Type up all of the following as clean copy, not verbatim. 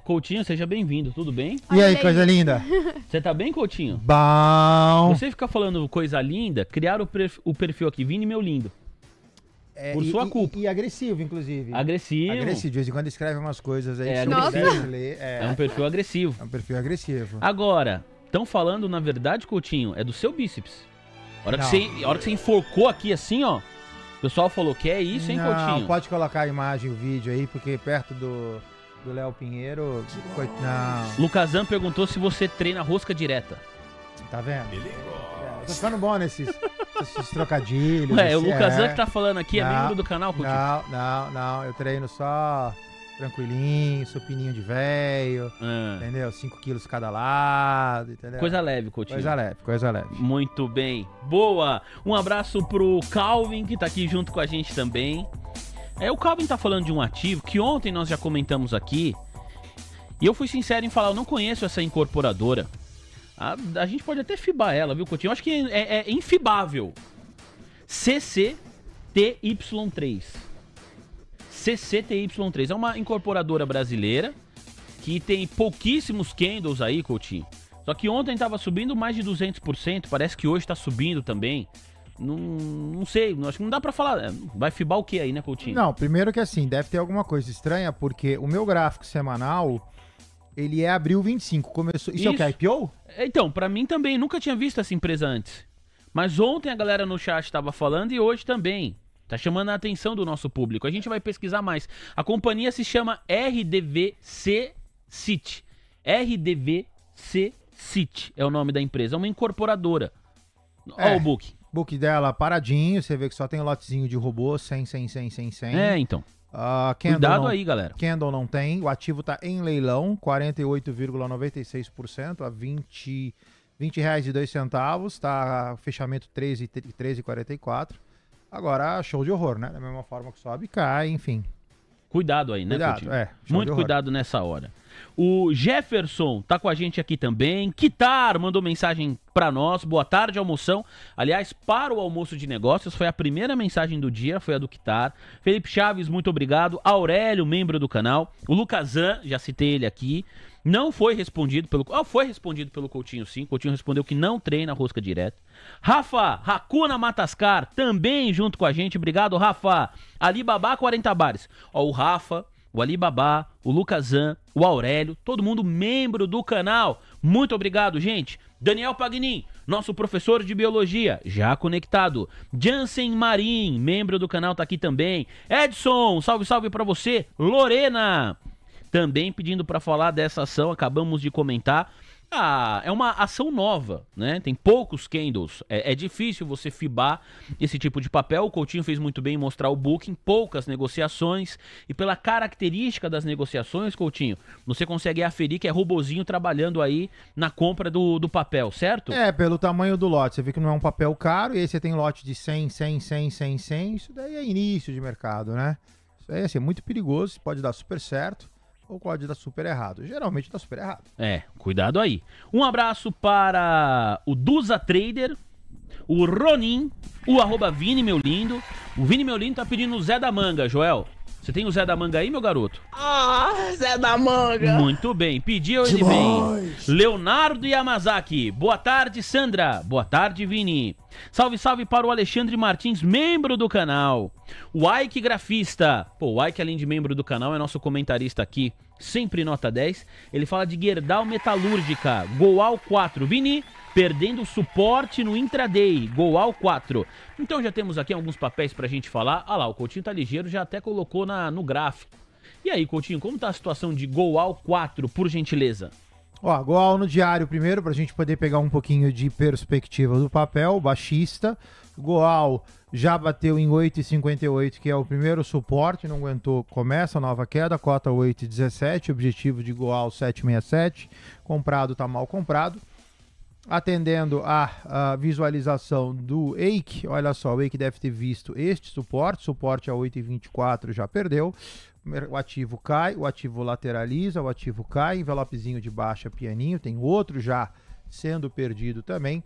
Coutinho, seja bem-vindo, tudo bem? E aí, coisa linda? Você tá bem, Coutinho? Bom. Você fica falando coisa linda, criaram o perfil aqui, Vini Meu Lindo. Por sua culpa. E agressivo, inclusive. Agressivo. Agressivo, de vez em quando escreve umas coisas aí. É um perfil agressivo. É um perfil agressivo. Agora, estão falando, na verdade, Coutinho, é do seu bíceps. A hora que você enforcou aqui assim, ó, o pessoal falou que é isso, hein, Coutinho? Não, pode colocar a imagem, o vídeo aí, porque perto do Léo Pinheiro... Não. Lucazan perguntou se você treina rosca direta. Tá vendo? Tô ficando bom nesses trocadilhos. Ué, o Lucazan que tá falando aqui é membro do canal, Coutinho? Não, eu treino só tranquilinho, supininho de véio, entendeu? 5 quilos cada lado, entendeu? Coisa leve, Coutinho. Coisa leve. Muito bem. Boa! Um abraço pro Calvin, que tá aqui junto com a gente também. O Calvin tá falando de um ativo que ontem nós já comentamos aqui, e eu fui sincero em falar, eu não conheço essa incorporadora. A gente pode até fibar ela, viu, Coutinho? Eu acho que é infibável. CCTY3. CCTY3 é uma incorporadora brasileira que tem pouquíssimos candles aí, Coutinho. Só que ontem tava subindo mais de 200%, parece que hoje tá subindo também. Não sei, acho que não dá pra falar. Vai fibar o que aí, né, Coutinho? Não, primeiro que assim, deve ter alguma coisa estranha, porque o meu gráfico semanal, ele é abril 25. Começou... Isso é o que? IPO? Então, pra mim também, nunca tinha visto essa empresa antes. Mas ontem a galera no chat tava falando e hoje também. Tá chamando a atenção do nosso público. A gente vai pesquisar mais. A companhia se chama RDVC City. RDVC City é o nome da empresa. É uma incorporadora. Olha o book. Book dela paradinho. Você vê que só tem um lotezinho de robô. 100. Então. Cuidado aí, galera. Candle não tem. O ativo tá em leilão. 48,96% a R$20,02. Tá fechamento 13,44. Agora, show de horror, né? Da mesma forma que sobe, cai, enfim. Cuidado aí, né, Coutinho? Muito cuidado nessa hora. O Jefferson tá com a gente aqui também. Kitar mandou mensagem pra nós. Boa tarde, almoção. Aliás, para o almoço de negócios, foi a primeira mensagem do dia, foi a do Kitar. Felipe Chaves, muito obrigado. Aurélio, membro do canal. O Lucazan, já citei ele aqui. Não foi respondido pelo... foi respondido pelo Coutinho, sim. O Coutinho respondeu que não treina rosca direta. Rafa, Hakuna Matascar, também junto com a gente. Obrigado, Rafa. Alibaba 40 bares. O Rafa, o Alibaba, o Lucazan, o Aurélio, todo mundo membro do canal. Muito obrigado, gente. Daniel Pagnin, nosso professor de biologia, já conectado. Jansen Marim, membro do canal, tá aqui também. Edson, salve pra você. Lorena, também pedindo para falar dessa ação, acabamos de comentar. É uma ação nova, né? Tem poucos candles. É difícil você fibar esse tipo de papel. O Coutinho fez muito bem em mostrar o booking, poucas negociações. E pela característica das negociações, Coutinho, você consegue aferir que é robozinho trabalhando aí na compra do papel, certo? Pelo tamanho do lote. Você vê que não é um papel caro. E aí você tem lote de 100. Isso daí é início de mercado, né? Isso aí assim, é muito perigoso, pode dar super certo. Ou pode dar super errado. Geralmente dá super errado. Cuidado aí. Um abraço para o Duza Trader, o Ronin, o @Vini Meu Lindo. O Vini Meu Lindo tá pedindo o Zé da Manga, Joel. Você tem o Zé da Manga aí, meu garoto? Zé da Manga. Muito bem, pediu ele bem. Leonardo Yamazaki. Boa tarde, Sandra. Boa tarde, Vini. Salve para o Alexandre Martins, membro do canal. O Ike Grafista. O Ike, além de membro do canal, é nosso comentarista aqui. Sempre nota 10. Ele fala de Gerdau Metalúrgica. Goal 4. Vini, perdendo suporte no intraday. Goal 4. Então já temos aqui alguns papéis pra gente falar. Lá, o Coutinho tá ligeiro, já até colocou no gráfico. E aí, Coutinho, como tá a situação de Goal 4, por gentileza? Goal no diário primeiro, pra gente poder pegar um pouquinho de perspectiva do papel, baixista. Goal já bateu em 8,58, que é o primeiro suporte, não aguentou, começa a nova queda, cota 8,17, objetivo de Goal 7,67, comprado tá mal comprado. Atendendo a visualização do EIC, olha só, o EIC deve ter visto este suporte a 8,24 já perdeu, o ativo cai, o ativo lateraliza, o ativo cai, envelopezinho de baixa pianinho, tem outro já sendo perdido também.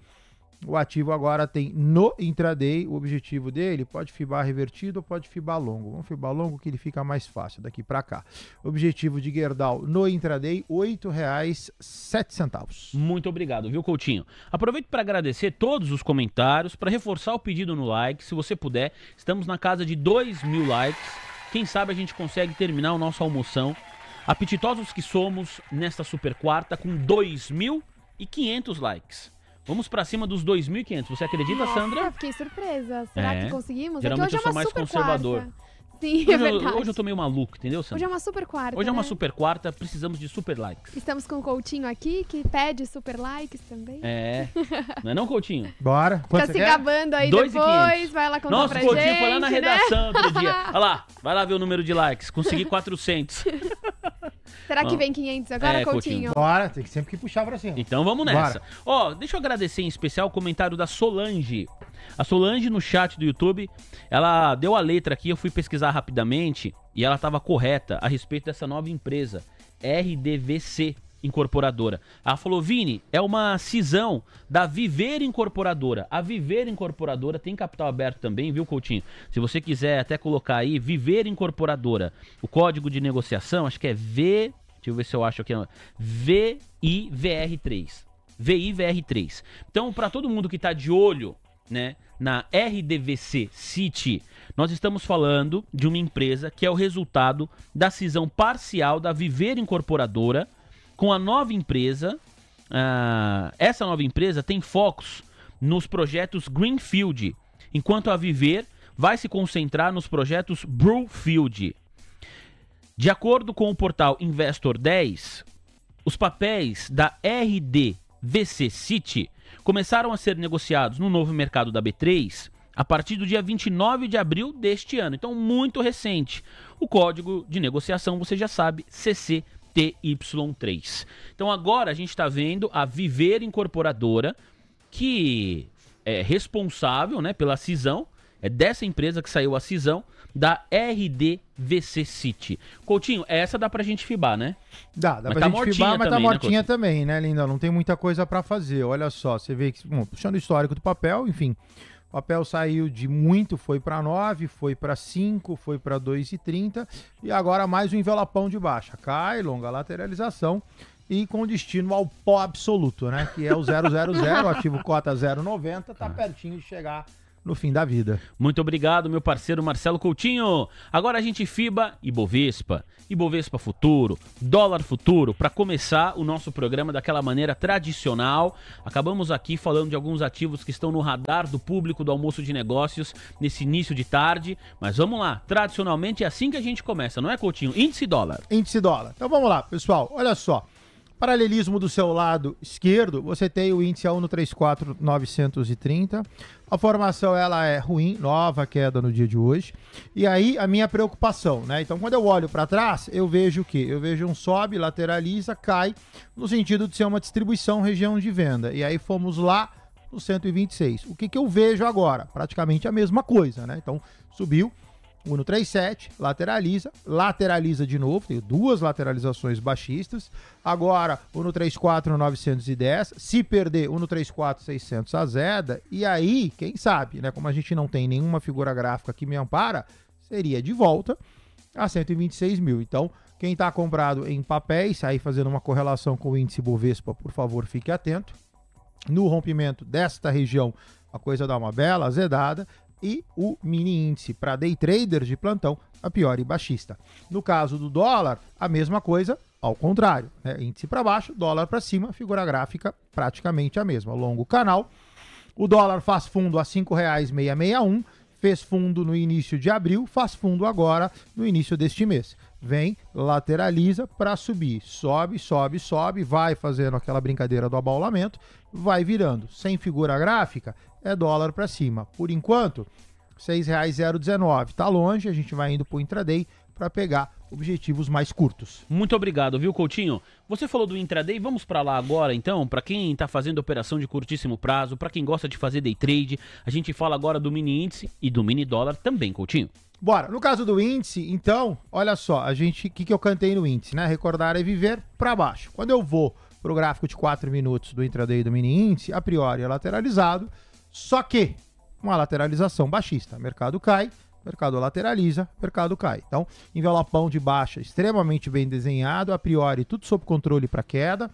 O ativo agora tem no intraday, o objetivo dele pode fibar revertido ou pode fibar longo. Vamos fibar longo que ele fica mais fácil daqui para cá. Objetivo de Gerdau no intraday, R$ 8,07. Muito obrigado, viu, Coutinho? Aproveito para agradecer todos os comentários, para reforçar o pedido no like, se você puder. Estamos na casa de 2.000 likes. Quem sabe a gente consegue terminar o nosso almoção, apetitosos que somos, nesta super quarta, com 2.500 likes. Vamos pra cima dos 2.500. Você acredita, Nossa, Sandra? eu fiquei surpresa. Será que conseguimos? Geralmente hoje eu sou mais super conservador. Quarta. Sim, é verdade. Hoje eu tô meio maluco, entendeu, Sandra? Hoje é uma super quarta, Hoje é uma né? super quarta, precisamos de super likes. Estamos com o Coutinho aqui, que pede super likes também. É. Não é não, Coutinho? Bora. Fica se gabando aí 2.500. depois, vai lá contar Nossa, pra o Coutinho gente, foi lá na né? redação outro dia. Olha lá, vai lá ver o número de likes. Consegui 400. Será que vem 500 agora, Coutinho? Bora, tem que sempre que puxar pra cima. Então vamos nessa. Ó, deixa eu agradecer em especial o comentário da Solange. A Solange no chat do YouTube, ela deu a letra aqui, eu fui pesquisar rapidamente e ela estava correta a respeito dessa nova empresa, RDVC Incorporadora. Ela falou, Vini, é uma cisão da Viver Incorporadora. A Viver Incorporadora tem capital aberto também, viu, Coutinho? Se você quiser até colocar aí, Viver Incorporadora. O código de negociação, acho que é V... Deixa eu ver se eu acho aqui. VIVR3. VIVR3. Então, para todo mundo que está de olho, né, na RDVC City, nós estamos falando de uma empresa que é o resultado da cisão parcial da Viver Incorporadora com a nova empresa. Essa nova empresa tem focos nos projetos Greenfield, enquanto a Viver vai se concentrar nos projetos Brewfield. De acordo com o portal Investor 10, os papéis da RDVC City começaram a ser negociados no novo mercado da B3 a partir do dia 29 de abril deste ano. Então, muito recente. O código de negociação, você já sabe, CCTY3. Então, agora a gente está vendo a Viver Incorporadora, que é responsável, né, pela cisão. É dessa empresa que saiu a cisão da RDVC City. Coutinho, essa dá pra gente fibar, né? Dá mas pra tá gente fibar, mas também, tá mortinha né, também, né, linda? Não tem muita coisa pra fazer. Olha só, você vê que, puxando o histórico do papel, enfim, o papel saiu de muito, foi pra 9, foi pra 5, foi pra 2,30 e agora mais um envelopão de baixa. Cai, longa lateralização e com destino ao pó absoluto, né? Que é o 000, o ativo cota 0,90, tá pertinho de chegar no fim da vida. Muito obrigado, meu parceiro Marcelo Coutinho. Agora a gente fiba Ibovespa, Ibovespa Futuro, dólar futuro, para começar o nosso programa daquela maneira tradicional. Acabamos aqui falando de alguns ativos que estão no radar do público do almoço de negócios nesse início de tarde, mas vamos lá, tradicionalmente é assim que a gente começa, não é, Coutinho? Índice dólar. Índice dólar. Então vamos lá, pessoal, olha só. Paralelismo do seu lado esquerdo, você tem o índice a 1,34,930. A formação ela é ruim, nova queda no dia de hoje. E aí a minha preocupação, né? Então quando eu olho para trás, eu vejo o quê? Eu vejo um sobe, lateraliza, cai, no sentido de ser uma distribuição região de venda. E aí fomos lá no 126. O que eu vejo agora? Praticamente a mesma coisa, né? Então subiu. 1,37, lateraliza de novo, tem duas lateralizações baixistas, agora 1,34, 910, se perder 1,34, 600 a Zeda, e aí, quem sabe, né, como a gente não tem nenhuma figura gráfica que me ampara, seria de volta a 126 mil. Então, quem está comprado em papéis, aí fazendo uma correlação com o índice Bovespa, por favor, fique atento. No rompimento desta região, a coisa dá uma bela azedada, e o mini índice para day traders de plantão, a pior e baixista. No caso do dólar, a mesma coisa, ao contrário, né? Índice para baixo, dólar para cima, figura gráfica praticamente a mesma. Longo canal, o dólar faz fundo a R$ 5,661, fez fundo no início de abril, faz fundo agora no início deste mês. Vem, lateraliza para subir, sobe, sobe, sobe, vai fazendo aquela brincadeira do abaulamento, vai virando. Sem figura gráfica, é dólar para cima. Por enquanto, R$ 6,019. Tá longe, a gente vai indo para o intraday para pegar objetivos mais curtos. Muito obrigado, viu, Coutinho? Você falou do intraday, vamos para lá agora, então, para quem está fazendo operação de curtíssimo prazo, para quem gosta de fazer day trade, a gente fala agora do mini índice e do mini dólar também, Coutinho. Bora, no caso do índice, então, olha só, o que eu cantei no índice, né? Recordar é viver para baixo. Quando eu vou para o gráfico de 4 minutos do intraday do mini índice, a priori é lateralizado, só que uma lateralização baixista. Mercado cai, mercado lateraliza, mercado cai. Então, envelopão de baixa extremamente bem desenhado, a priori tudo sob controle para queda.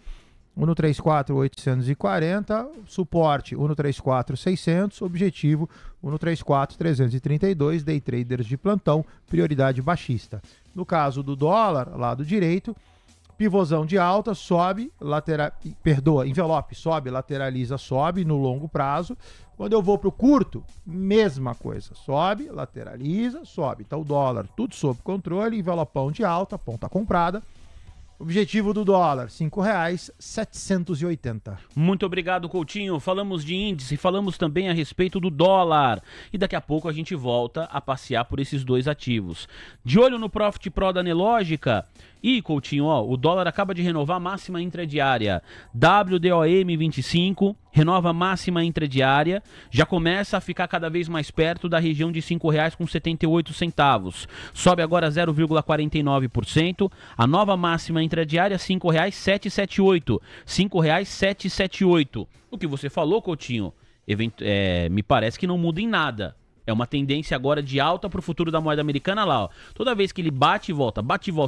134,840, suporte 134,600, objetivo 134,332, day traders de plantão, prioridade baixista. No caso do dólar, lado direito, pivôzão de alta, sobe, envelope, sobe, lateraliza, sobe no longo prazo. Quando eu vou para o curto, mesma coisa, sobe, lateraliza, sobe. Então o dólar, tudo sob controle, envelopão de alta, ponta comprada. Objetivo do dólar, R$ 5,780. Muito obrigado, Coutinho. Falamos de índice, falamos também a respeito do dólar. E daqui a pouco a gente volta a passear por esses dois ativos. De olho no Profit Pro da Nelógica. E, Coutinho, ó, o dólar acaba de renovar a máxima intradiária. WDOM 25, renova a máxima intradiária. Já começa a ficar cada vez mais perto da região de R$ 5,78. Sobe agora 0,49%. A nova máxima intradiária, R$ 5,778. R$ 5,778. O que você falou, Coutinho, me parece que não muda em nada. É uma tendência agora de alta para o futuro da moeda americana lá, ó. Toda vez que ele bate e volta,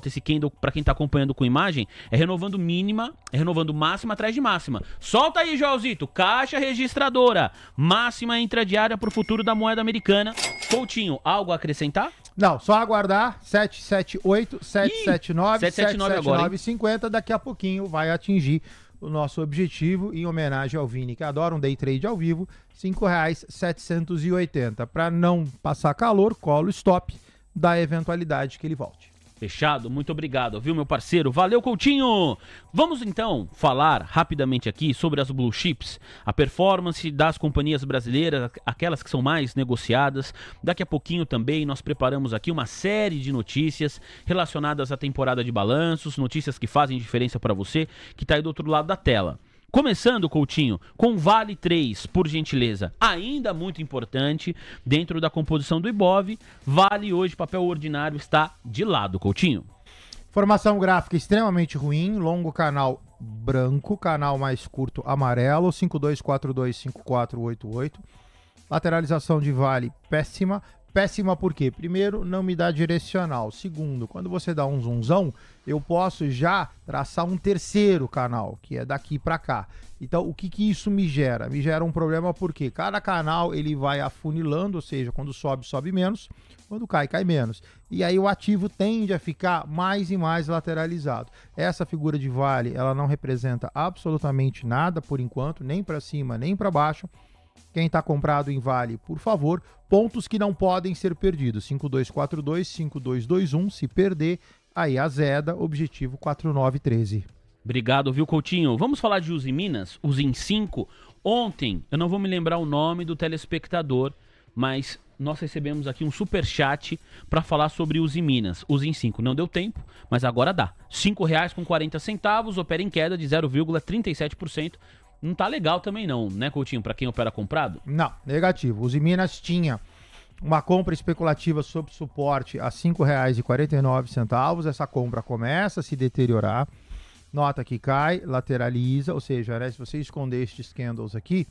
esse candle, para quem está acompanhando com imagem, é renovando mínima, é renovando máxima atrás de máxima. Solta aí, Joelzito, caixa registradora, máxima intradiária para o futuro da moeda americana. Coutinho, algo a acrescentar? Não, só aguardar, 778, 779, 779 daqui a pouquinho vai atingir o nosso objetivo, em homenagem ao Vini, que adora um day trade ao vivo, R$ 5,780. Para não passar calor, colo stop da eventualidade que ele volte. Fechado, muito obrigado, viu, meu parceiro? Valeu, Coutinho! Vamos então falar rapidamente aqui sobre as blue chips, a performance das companhias brasileiras, aquelas que são mais negociadas. Daqui a pouquinho também nós preparamos aqui uma série de notícias relacionadas à temporada de balanços, notícias que fazem diferença para você, que está aí do outro lado da tela. Começando, Coutinho, com Vale 3, por gentileza. Ainda muito importante, dentro da composição do Ibov, Vale hoje, papel ordinário, está de lado, Coutinho. Formação gráfica extremamente ruim, longo canal branco, canal mais curto amarelo, 52425488. Lateralização de Vale péssima. Péssima por quê? Primeiro, não me dá direcional. Segundo, quando você dá um zoomzão, eu posso já traçar um terceiro canal, que é daqui para cá. Então, o que isso me gera? Me gera um problema porque cada canal ele vai afunilando, ou seja, quando sobe, sobe menos, quando cai, cai menos. E aí o ativo tende a ficar mais e mais lateralizado. Essa figura de Vale, ela não representa absolutamente nada por enquanto, nem para cima, nem para baixo. Quem está comprado em Vale, por favor, pontos que não podem ser perdidos. 5242, 5221, se perder, aí azeda, objetivo 4913. Obrigado, viu, Coutinho? Vamos falar de Uzi Minas, Uzi 5. Ontem, eu não vou me lembrar o nome do telespectador, mas nós recebemos aqui um superchat para falar sobre Uzi Minas. Uzi 5 não deu tempo, mas agora dá. R$ 5,40, opera em queda de 0,37%. Não tá legal também não, né, Coutinho, para quem opera comprado? Não, negativo. Uzi Minas tinha uma compra especulativa sob suporte a R$ 5,49. Essa compra começa a se deteriorar. Nota que cai, lateraliza, ou seja, né, se você esconder estes candles aqui,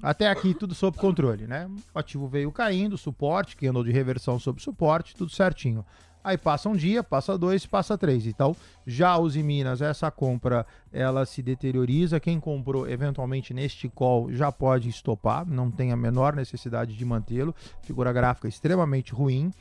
até aqui tudo sob controle, né? O ativo veio caindo, suporte, candle de reversão sob suporte, tudo certinho. Aí passa um dia, passa dois, passa três. Então, já Uzi Minas, essa compra, ela se deterioriza. Quem comprou, eventualmente, neste call, já pode estopar. Não tem a menor necessidade de mantê-lo. Figura gráfica extremamente ruim.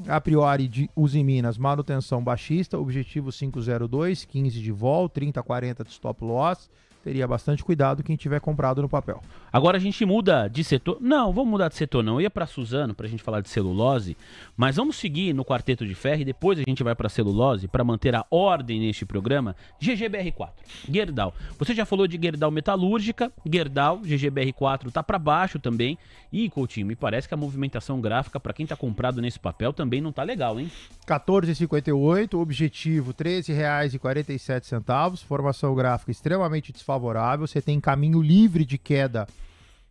A priori, de Uzi Minas, manutenção baixista. Objetivo 502, 15 de vol, 30-40 de stop loss. Teria bastante cuidado quem tiver comprado no papel. Agora a gente muda de setor. Não, vamos mudar de setor não. Eu ia para Suzano para a gente falar de celulose, mas vamos seguir no quarteto de ferro e depois a gente vai para celulose para manter a ordem neste programa. GGBR4, Gerdau. Você já falou de Gerdau Metalúrgica, Gerdau, GGBR4 tá para baixo também. E, Coutinho, me parece que a movimentação gráfica para quem tá comprado nesse papel também não tá legal, hein? 14,58, objetivo R$ 13,47, formação gráfica extremamente desfavorável, você tem caminho livre de queda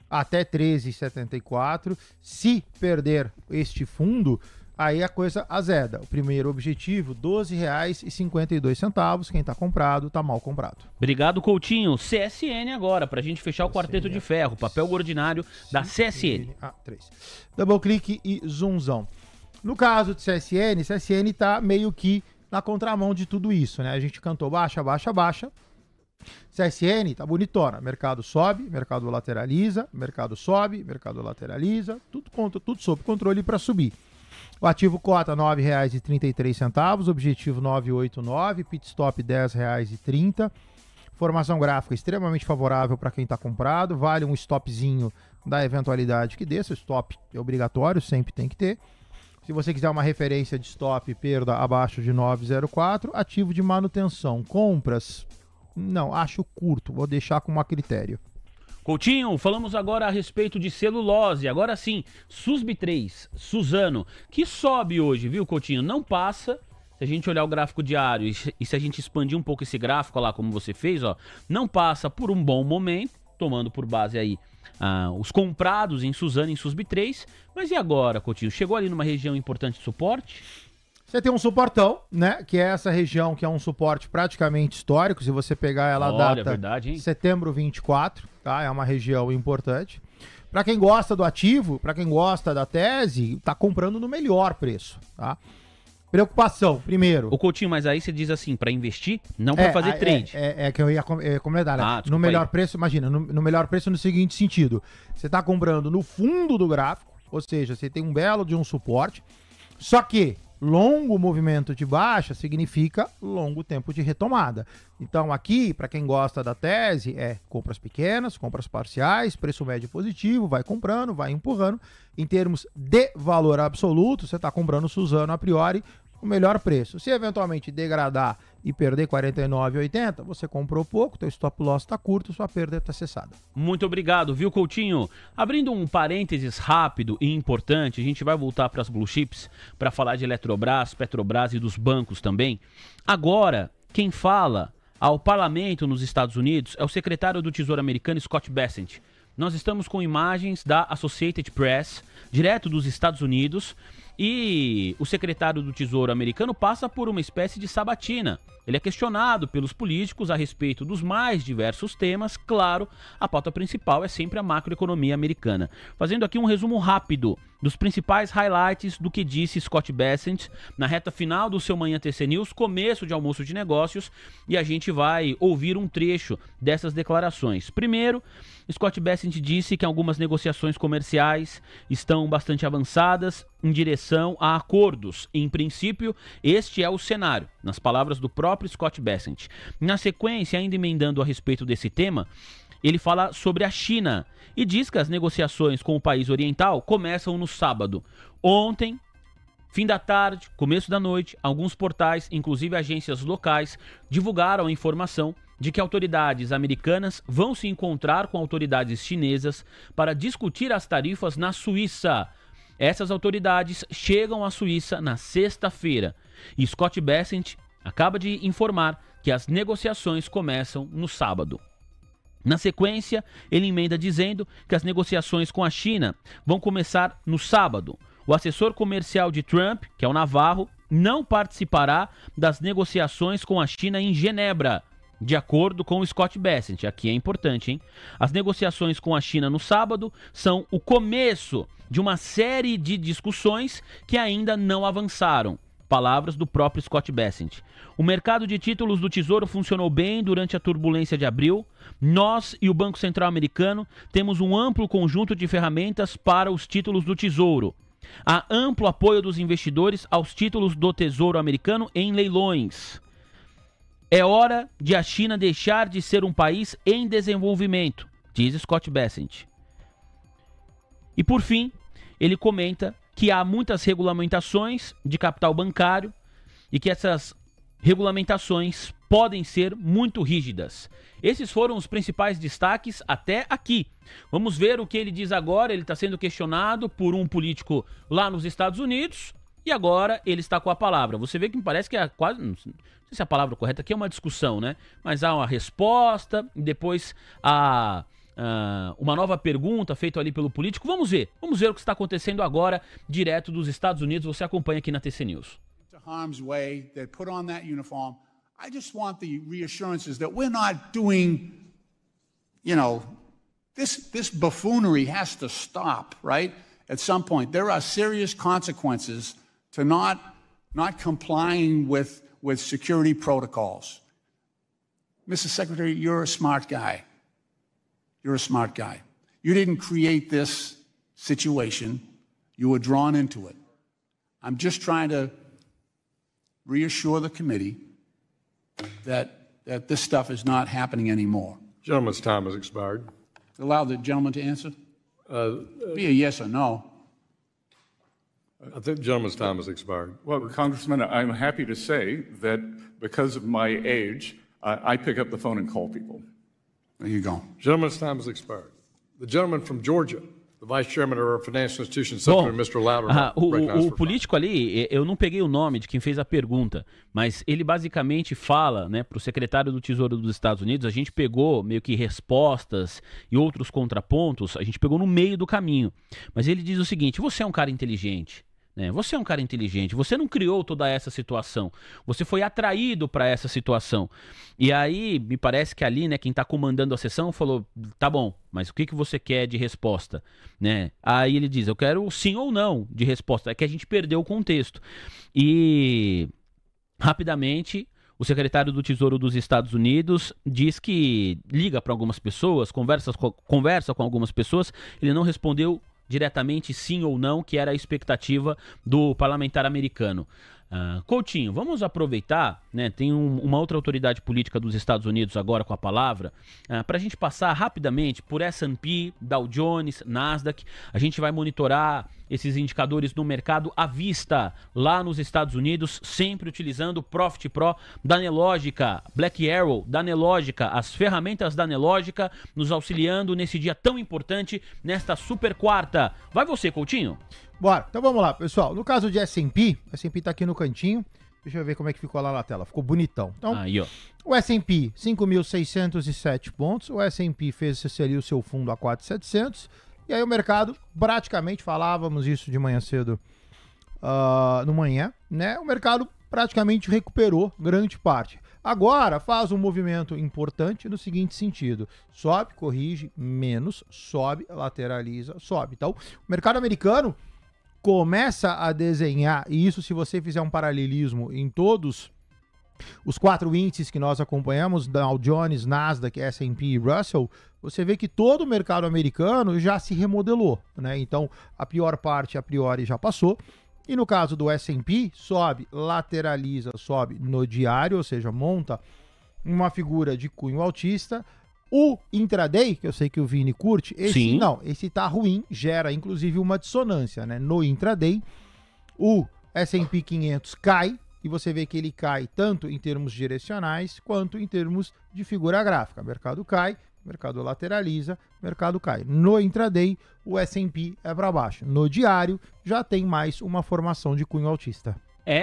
até 13,74. Se perder este fundo, aí a coisa azeda. O primeiro objetivo, R$ 12,52. Quem tá comprado, tá mal comprado. Obrigado, Coutinho. CSN agora, pra gente fechar o quarteto de ferro. Papel ordinário da CSN. A3. Double clique e zoomzão. No caso de CSN tá meio que na contramão de tudo isso, né? A gente cantou baixa, baixa, baixa. CSN tá bonitona. Mercado sobe, mercado lateraliza, mercado sobe, mercado lateraliza. Tudo sob controle para subir. O ativo cota R$ 9,33, objetivo 9,89, pit stop R$ 10,30. Formação gráfica extremamente favorável para quem está comprado, vale um stopzinho da eventualidade que desça. O stop é obrigatório, sempre tem que ter. Se você quiser uma referência de stop, perda abaixo de 9,04, ativo de manutenção. Compras, não, acho curto, vou deixar como a critério. Coutinho, falamos agora a respeito de celulose. Agora sim, SUSB3, Suzano, que sobe hoje, viu, Coutinho? Não passa, se a gente olhar o gráfico diário e se a gente expandir um pouco esse gráfico lá, como você fez, ó, não passa por um bom momento, tomando por base aí os comprados em Suzano e em SUSB3. Mas e agora, Coutinho? Chegou ali numa região importante de suporte? Você tem um suportão, né? Que é essa região que é um suporte praticamente histórico. Se você pegar ela, data verdade, hein? setembro 24, tá? É uma região importante. Para quem gosta do ativo, para quem gosta da tese, tá comprando no melhor preço, tá? Preocupação, primeiro. O Coutinho, mas aí você diz assim, para investir, não para fazer trade. É que eu ia comentar, né? No melhor preço, imagina, no melhor preço no seguinte sentido. Você tá comprando no fundo do gráfico, ou seja, você tem um belo de um suporte, só que longo movimento de baixa significa longo tempo de retomada. Então aqui, para quem gosta da tese, compras pequenas, compras parciais, preço médio positivo, vai comprando, vai empurrando. Em termos de valor absoluto, você está comprando Suzano a priori o melhor preço. Se eventualmente degradar e perder 49,80, você comprou pouco, teu stop loss está curto, sua perda está cessada. Muito obrigado, viu, Coutinho? Abrindo um parênteses rápido e importante, a gente vai voltar para as blue chips para falar de Eletrobras, Petrobras e dos bancos também. Agora, quem fala ao parlamento nos Estados Unidos é o secretário do Tesouro americano, Scott Bessent. Nós estamos com imagens da Associated Press, direto dos Estados Unidos, e o secretário do Tesouro americano passa por uma espécie de sabatina. Ele é questionado pelos políticos a respeito dos mais diversos temas. Claro, a pauta principal é sempre a macroeconomia americana. Fazendo aqui um resumo rápido dos principais highlights do que disse Scott Bessent na reta final do seu Manhã TC News, começo de almoço de negócios, e a gente vai ouvir um trecho dessas declarações. Primeiro, Scott Bessent disse que algumas negociações comerciais estão bastante avançadas em direção a acordos. Em princípio, este é o cenário, nas palavras do próprio Scott Bessent. Na sequência, ainda emendando a respeito desse tema, ele fala sobre a China e diz que as negociações com o país oriental começam no sábado. Ontem, fim da tarde, começo da noite, alguns portais, inclusive agências locais, divulgaram a informação de que autoridades americanas vão se encontrar com autoridades chinesas para discutir as tarifas na Suíça. Essas autoridades chegam à Suíça na sexta-feira e Scott Bessent acaba de informar que as negociações começam no sábado. Na sequência, ele emenda dizendo que as negociações com a China vão começar no sábado. O assessor comercial de Trump, que é o Navarro, não participará das negociações com a China em Genebra, de acordo com o Scott Bessent. Aqui é importante, hein? As negociações com a China no sábado são o começo de uma série de discussões que ainda não avançaram. Palavras do próprio Scott Bessent. O mercado de títulos do Tesouro funcionou bem durante a turbulência de abril. Nós e o Banco Central americano temos um amplo conjunto de ferramentas para os títulos do Tesouro. Há amplo apoio dos investidores aos títulos do Tesouro americano em leilões. É hora de a China deixar de ser um país em desenvolvimento, diz Scott Bessent. E por fim, ele comenta que há muitas regulamentações de capital bancário e que essas regulamentações podem ser muito rígidas. Esses foram os principais destaques até aqui. Vamos ver o que ele diz agora. Ele está sendo questionado por um político lá nos Estados Unidos e agora ele está com a palavra. Você vê que me parece que é quase... Não sei se a palavra correta aqui é uma discussão, né? Mas há uma resposta e depois a uma nova pergunta feita ali pelo político. Vamos ver o que está acontecendo agora, direto dos Estados Unidos. Você acompanha aqui na TC News. Harm's way that put on that uniform. I just want the reassurances that we're not doing, this buffoonery has to stop, right? At some point, there are serious consequences to not complying with security protocols. Mr. Secretary, you're a smart guy. You're a smart guy. You didn't create this situation. You were drawn into it. I'm just trying to reassure the committee that this stuff is not happening anymore. Gentleman's time has expired. Allow the gentleman to answer. Be a yes or no. I think the gentleman's time has expired. Well, Congressman, I'm happy to say that because of my age, I pick up the phone and call people. There you go. Gentleman's time has expired. The gentleman from Georgia, the Vice Chairman of our Financial Institutions, Secretary Mr. Louder. O político ali, eu não peguei o nome de quem fez a pergunta, mas ele basicamente fala, né, para o secretário do Tesouro dos Estados Unidos. A gente pegou meio que respostas e outros contrapontos, a gente pegou no meio do caminho. Mas ele diz o seguinte: você é um cara inteligente. Você é um cara inteligente, você não criou toda essa situação, você foi atraído para essa situação. E aí, me parece que ali, né, quem está comandando a sessão falou: tá bom, mas o que você quer de resposta? Aí ele diz: eu quero sim ou não de resposta. É que a gente perdeu o contexto. E, rapidamente, o secretário do Tesouro dos Estados Unidos diz que liga para algumas pessoas, conversa com algumas pessoas. Ele não respondeu diretamente sim ou não, que era a expectativa do parlamentar americano. Coutinho, vamos aproveitar, né, tem uma outra autoridade política dos Estados Unidos agora com a palavra, para a gente passar rapidamente por S&P, Dow Jones, Nasdaq. A gente vai monitorar esses indicadores no mercado à vista lá nos Estados Unidos, sempre utilizando o Profit Pro da Nelogica, Black Arrow da Nelogica, as ferramentas da Nelogica nos auxiliando nesse dia tão importante, nesta super quarta. Vai você, Coutinho. Bora, então vamos lá, pessoal. No caso de S&P, o S&P tá aqui no cantinho. Deixa eu ver como é que ficou lá na tela. Ficou bonitão. Então, aí, ó. O S&P, 5.607 pontos. O S&P fez ali o seu fundo a 4.700. E aí o mercado, praticamente, falávamos isso de manhã cedo, no manhã, né? O mercado praticamente recuperou grande parte. Agora faz um movimento importante no seguinte sentido: sobe, corrige, menos, sobe, lateraliza, sobe. Então, o mercado americano começa a desenhar, e isso se você fizer um paralelismo em todos os 4 índices que nós acompanhamos, Dow Jones, Nasdaq, S&P e Russell, você vê que todo o mercado americano já se remodelou, né? Então, a pior parte, a priori, já passou. E no caso do S&P, sobe, lateraliza, sobe no diário, ou seja, monta uma figura de cunho altista. O intraday, que eu sei que o Vini curte, esse não, esse tá ruim, gera inclusive uma dissonância, né? No intraday, o S&P 500 cai, e você vê que ele cai tanto em termos direcionais quanto em termos de figura gráfica. Mercado cai, mercado lateraliza, mercado cai. No intraday, o S&P é para baixo. No diário, já tem mais uma formação de cunho altista.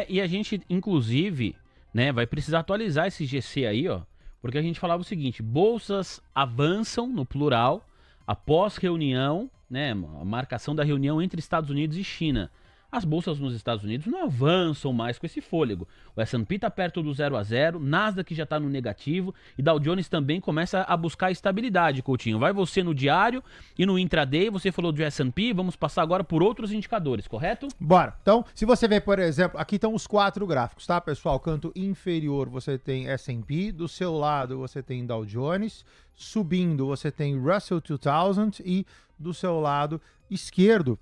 E a gente, inclusive, né, vai precisar atualizar esse GC aí, ó, porque a gente falava o seguinte: bolsas avançam, no plural, após reunião, né, a marcação da reunião entre Estados Unidos e China. As bolsas nos Estados Unidos não avançam mais com esse fôlego. O S&P está perto do 0 a 0, Nasdaq já está no negativo e Dow Jones também começa a buscar estabilidade, Coutinho. Vai você no diário e no intraday, você falou do S&P, vamos passar agora por outros indicadores, correto? Bora. Então, se você ver, por exemplo, aqui estão os 4 gráficos, tá, pessoal? Canto inferior você tem S&P, do seu lado você tem Dow Jones, subindo você tem Russell 2000 e do seu lado esquerdo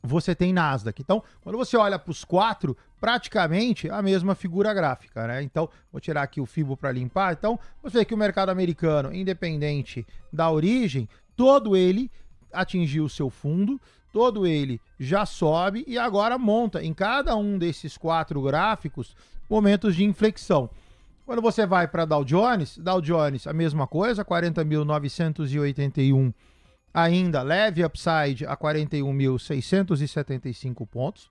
você tem Nasdaq. Então, quando você olha para os 4, praticamente a mesma figura gráfica, né? Então, vou tirar aqui o Fibo para limpar. Então, você vê que o mercado americano, independente da origem, todo ele atingiu o seu fundo, todo ele já sobe e agora monta em cada um desses 4 gráficos momentos de inflexão. Quando você vai para Dow Jones, a mesma coisa, 40.981 ainda leve upside a 41.675 pontos.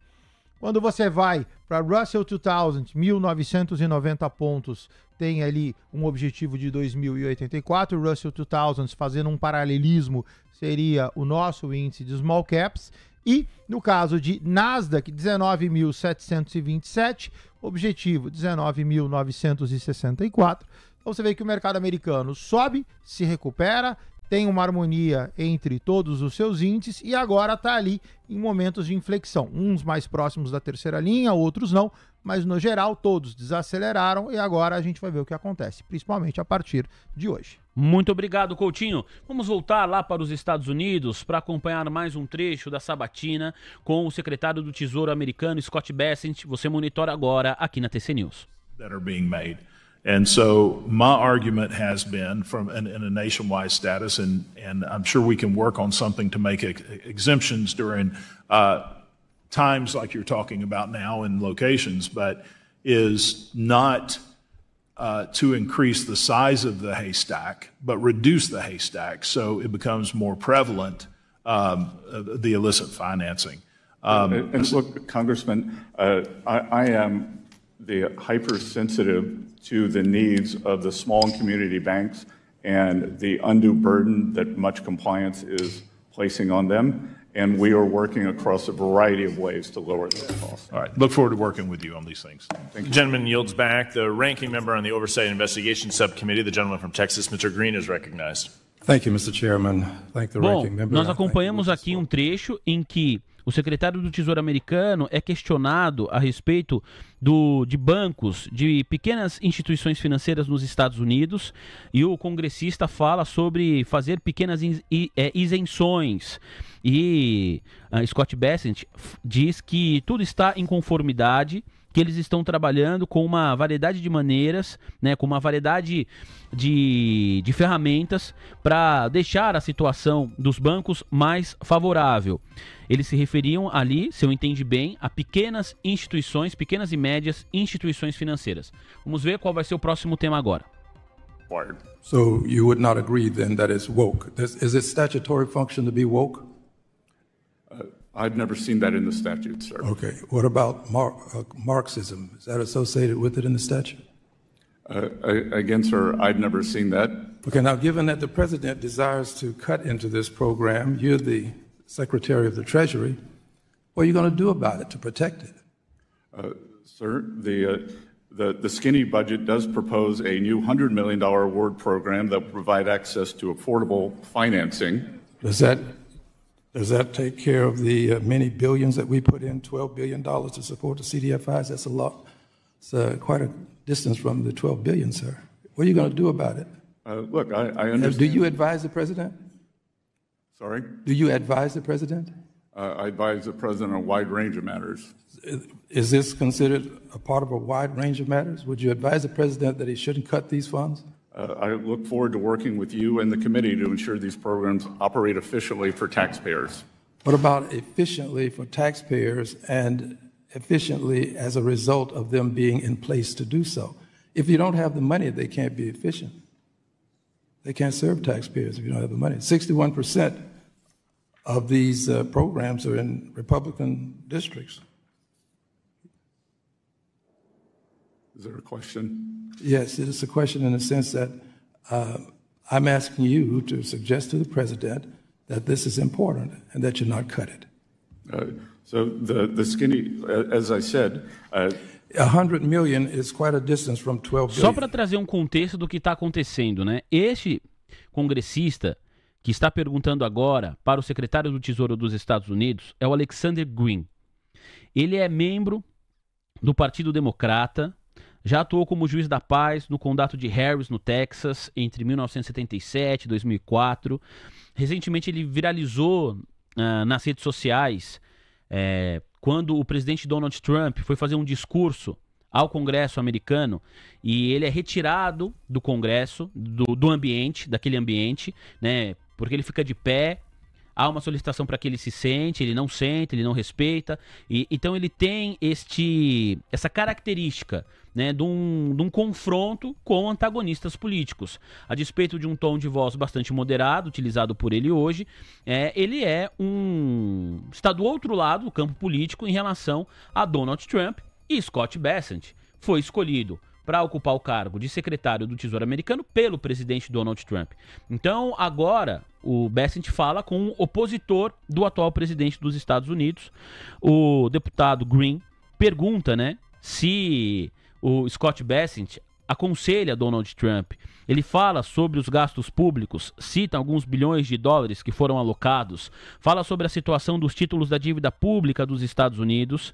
Quando você vai para Russell 2000, 1.990 pontos tem ali um objetivo de 2.084, o Russell 2000, fazendo um paralelismo, seria o nosso índice de small caps, e no caso de Nasdaq, 19.727, objetivo 19.964. Então você vê que o mercado americano sobe, se recupera, tem uma harmonia entre todos os seus índices e agora está ali em momentos de inflexão. Uns mais próximos da terceira linha, outros não, mas no geral todos desaceleraram e agora a gente vai ver o que acontece, principalmente a partir de hoje. Muito obrigado, Coutinho. Vamos voltar lá para os Estados Unidos para acompanhar mais um trecho da sabatina com o secretário do Tesouro americano, Scott Bessent. Você monitora agora aqui na TC News. That are being made. And so my argument has been in a nationwide status, and I'm sure we can work on something to make exemptions during times like you're talking about now in locations, but is not to increase the size of the haystack, but reduce the haystack so it becomes more prevalent, the illicit financing. And look, Congressman, I am the hypersensitive to the needs of the small and community banks and the undue burden that much compliance is placing on them. And we are working across a variety of ways to lower those costs. All right. Look forward to working with you on these things. Thank you. The gentleman yields back. The ranking member on the Oversight and Investigation Subcommittee, the gentleman from Texas, Mr. Green, is recognized. Thank you, Mr. Chairman. Thank the ranking member. Nós acompanhamos aqui um trecho em que o secretário do Tesouro americano é questionado a respeito de bancos, de pequenas instituições financeiras nos Estados Unidos, e o congressista fala sobre fazer pequenas isenções. E Scott Bessent diz que tudo está em conformidade, que eles estão trabalhando com uma variedade de maneiras, né, com uma variedade de ferramentas para deixar a situação dos bancos mais favorável. Eles se referiam ali, se eu entendi bem, a pequenas instituições, pequenas e médias instituições financeiras. Vamos ver qual vai ser o próximo tema agora. So you would not agree then that it's woke? Is it statutory function to be woke? I've never seen that in the statute, sir. Okay. What about Marxism? Is that associated with it in the statute? Again, sir, I've never seen that. Okay. Now, given that the president desires to cut into this program, you're the Secretary of the Treasury. What are you going to do about it to protect it? Sir, the skinny budget does propose a new $100 million award program that will provide access to affordable financing. Does that take care of the many billions that we put in, $12 billion to support the CDFIs? That's a lot. It's quite a distance from the $12 billion, sir. What are you going to do about it? Look, I understand. Do you advise the president? Sorry? Do you advise the president? I advise the president on a wide range of matters. Is this considered a part of a wide range of matters? Would you advise the president that he shouldn't cut these funds? I look forward to working with you and the committee to ensure these programs operate efficiently for taxpayers. What about efficiently for taxpayers and efficiently as a result of them being in place to do so? If you don't have the money, they can't be efficient. They can't serve taxpayers if you don't have the money. 61% of these programs are in Republican districts. Is there a question? Yes, it is a question in the sense that I'm asking you to suggest to the president that this is important and that you not cut it. So the skinny, as I said... $100 million is quite a distance from $12 billion. Só para trazer um contexto do que está acontecendo, né? Este congressista que está perguntando agora para o secretário do Tesouro dos Estados Unidos é o Alexander Green. Ele é membro do Partido Democrata, já atuou como juiz da paz no condado de Harris, no Texas, entre 1977 e 2004. Recentemente ele viralizou nas redes sociais quando o presidente Donald Trump foi fazer um discurso ao Congresso americano e ele é retirado do Congresso, do ambiente, daquele ambiente, né, porque ele fica de pé. Há uma solicitação para que ele se sente, ele não sente, ele não respeita. Então ele tem essa característica, né, de um confronto com antagonistas políticos. A despeito de um tom de voz bastante moderado, utilizado por ele hoje, ele está do outro lado do campo político em relação a Donald Trump, e Scott Bessent foi escolhido para ocupar o cargo de secretário do Tesouro americano pelo presidente Donald Trump. Então, agora, o Bessent fala com um opositor do atual presidente dos Estados Unidos, o deputado Green, pergunta, né, se o Scott Bessent aconselha Donald Trump. Ele fala sobre os gastos públicos, cita alguns bilhões de dólares que foram alocados, fala sobre a situação dos títulos da dívida pública dos Estados Unidos,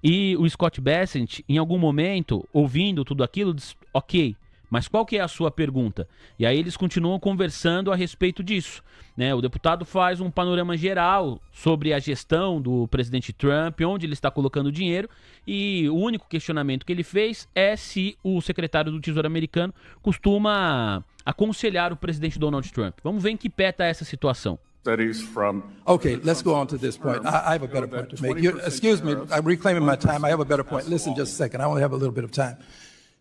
e o Scott Bessent, em algum momento, ouvindo tudo aquilo, diz, ok, mas qual que é a sua pergunta? E aí eles continuam conversando a respeito disso, né? O deputado faz um panorama geral sobre a gestão do presidente Trump, onde ele está colocando dinheiro, e o único questionamento que ele fez é se o secretário do Tesouro americano costuma aconselhar o presidente Donald Trump. Vamos ver em que pé está essa situação. Okay, let's go on to this point. I have a better point to make. Excuse me, I'm reclaiming my time. I have a better point. Listen just a second. I only have a little bit of time.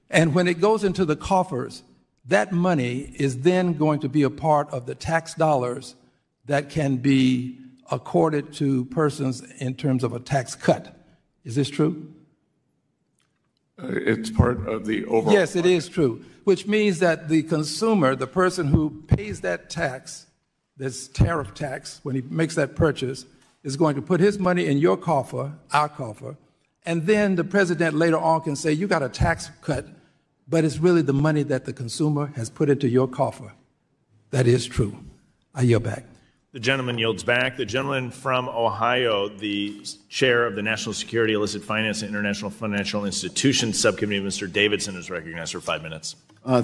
And when it goes into the coffers, that money is then going to be a part of the tax dollars that can be accorded to persons in terms of a tax cut. Is this true? It's part of the overall. Yes, it is true, which means that the consumer, the person who pays that tax, this tariff tax, when he makes that purchase, is going to put his money in your coffer, our coffer, and then the president later on can say, you got a tax cut, but it's really the money that the consumer has put into your coffer. That is true. I yield back. The gentleman yields back. The gentleman from Ohio, the chair of the National Security, Illicit Finance, and International Financial Institutions Subcommittee, Mr. Davidson, is recognized for 5 minutes.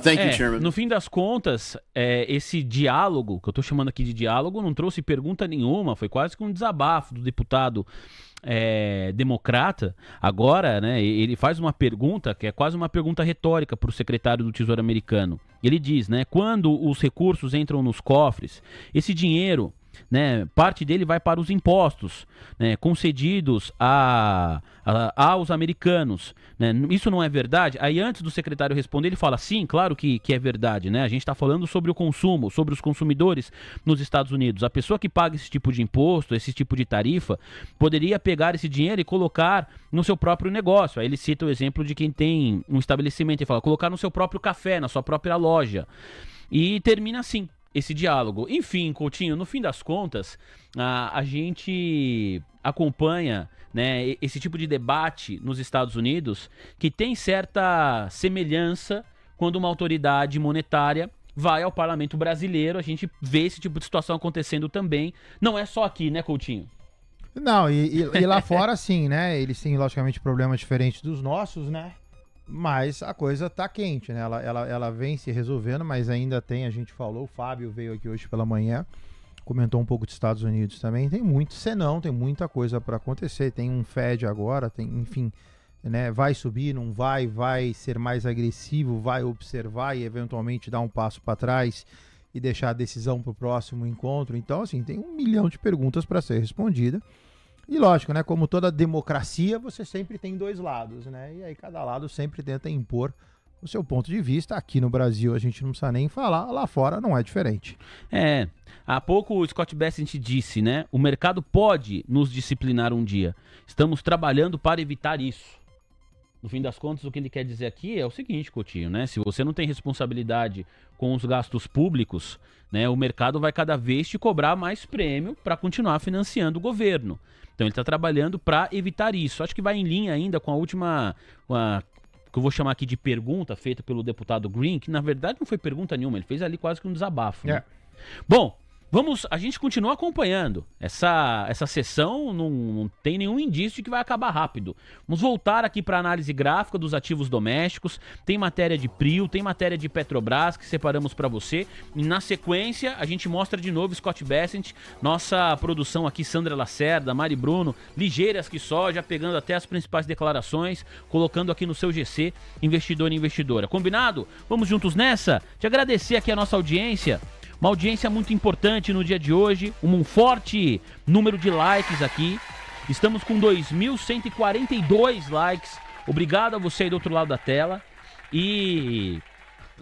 Thank you, Chairman. No fim das contas, esse diálogo, que eu estou chamando aqui de diálogo, não trouxe pergunta nenhuma, foi quase que um desabafo do deputado democrata. Agora, né, ele faz uma pergunta que é quase uma pergunta retórica para o secretário do Tesouro americano. Ele diz, né, quando os recursos entram nos cofres, esse dinheiro, né, parte dele vai para os impostos, né, concedidos aos americanos, né? Isso não é verdade? Aí antes do secretário responder, ele fala, sim, claro que é verdade, né? A gente está falando sobre o consumo, sobre os consumidores nos Estados Unidos. A pessoa que paga esse tipo de imposto, esse tipo de tarifa, poderia pegar esse dinheiro e colocar no seu próprio negócio. Aí ele cita o exemplo de quem tem um estabelecimento e fala, colocar no seu próprio café, na sua própria loja. E termina assim esse diálogo. Enfim, Coutinho, no fim das contas, a gente acompanha, né, esse tipo de debate nos Estados Unidos que tem certa semelhança quando uma autoridade monetária vai ao parlamento brasileiro. A gente vê esse tipo de situação acontecendo também. Não é só aqui, né, Coutinho? Não, e lá fora sim, né? Eles têm, logicamente, problemas diferentes dos nossos, né? Mas a coisa tá quente, né? Ela vem se resolvendo, mas ainda tem, a gente falou, o Fábio veio aqui hoje pela manhã, comentou um pouco dos Estados Unidos também, tem muito senão, tem muita coisa para acontecer, tem um Fed agora, tem, enfim, né? Vai subir, não vai ser mais agressivo, vai observar e eventualmente dar um passo para trás e deixar a decisão para o próximo encontro. Então, assim, tem 1 milhão de perguntas para ser respondida. E lógico, né, como toda democracia, você sempre tem dois lados, né? E aí cada lado sempre tenta impor o seu ponto de vista. Aqui no Brasil a gente não precisa nem falar, lá fora não é diferente. Há pouco o Scott Bessent disse, né? O mercado pode nos disciplinar um dia. Estamos trabalhando para evitar isso. No fim das contas, o que ele quer dizer aqui é o seguinte, Coutinho, né? Se você não tem responsabilidade com os gastos públicos, né, o mercado vai cada vez te cobrar mais prêmio para continuar financiando o governo. Então ele está trabalhando para evitar isso. Acho que vai em linha ainda com a última, que eu vou chamar aqui de pergunta, feita pelo deputado Green, que na verdade não foi pergunta nenhuma, ele fez ali quase que um desabafo. Né? Bom, a gente continua acompanhando. Essa sessão não tem nenhum indício de que vai acabar rápido. Vamos voltar aqui para a análise gráfica dos ativos domésticos. Tem matéria de Prio, tem matéria de Petrobras que separamos para você. E na sequência, a gente mostra de novo Scott Bessent, nossa produção aqui, Sandra Lacerda, Mari Bruno, ligeiras que só, já pegando até as principais declarações, colocando aqui no seu GC, investidor e investidora. Combinado? Vamos juntos nessa? Te agradecer aqui a nossa audiência. Uma audiência muito importante no dia de hoje, um forte número de likes aqui. Estamos com 2.142 likes. Obrigado a você aí do outro lado da tela. E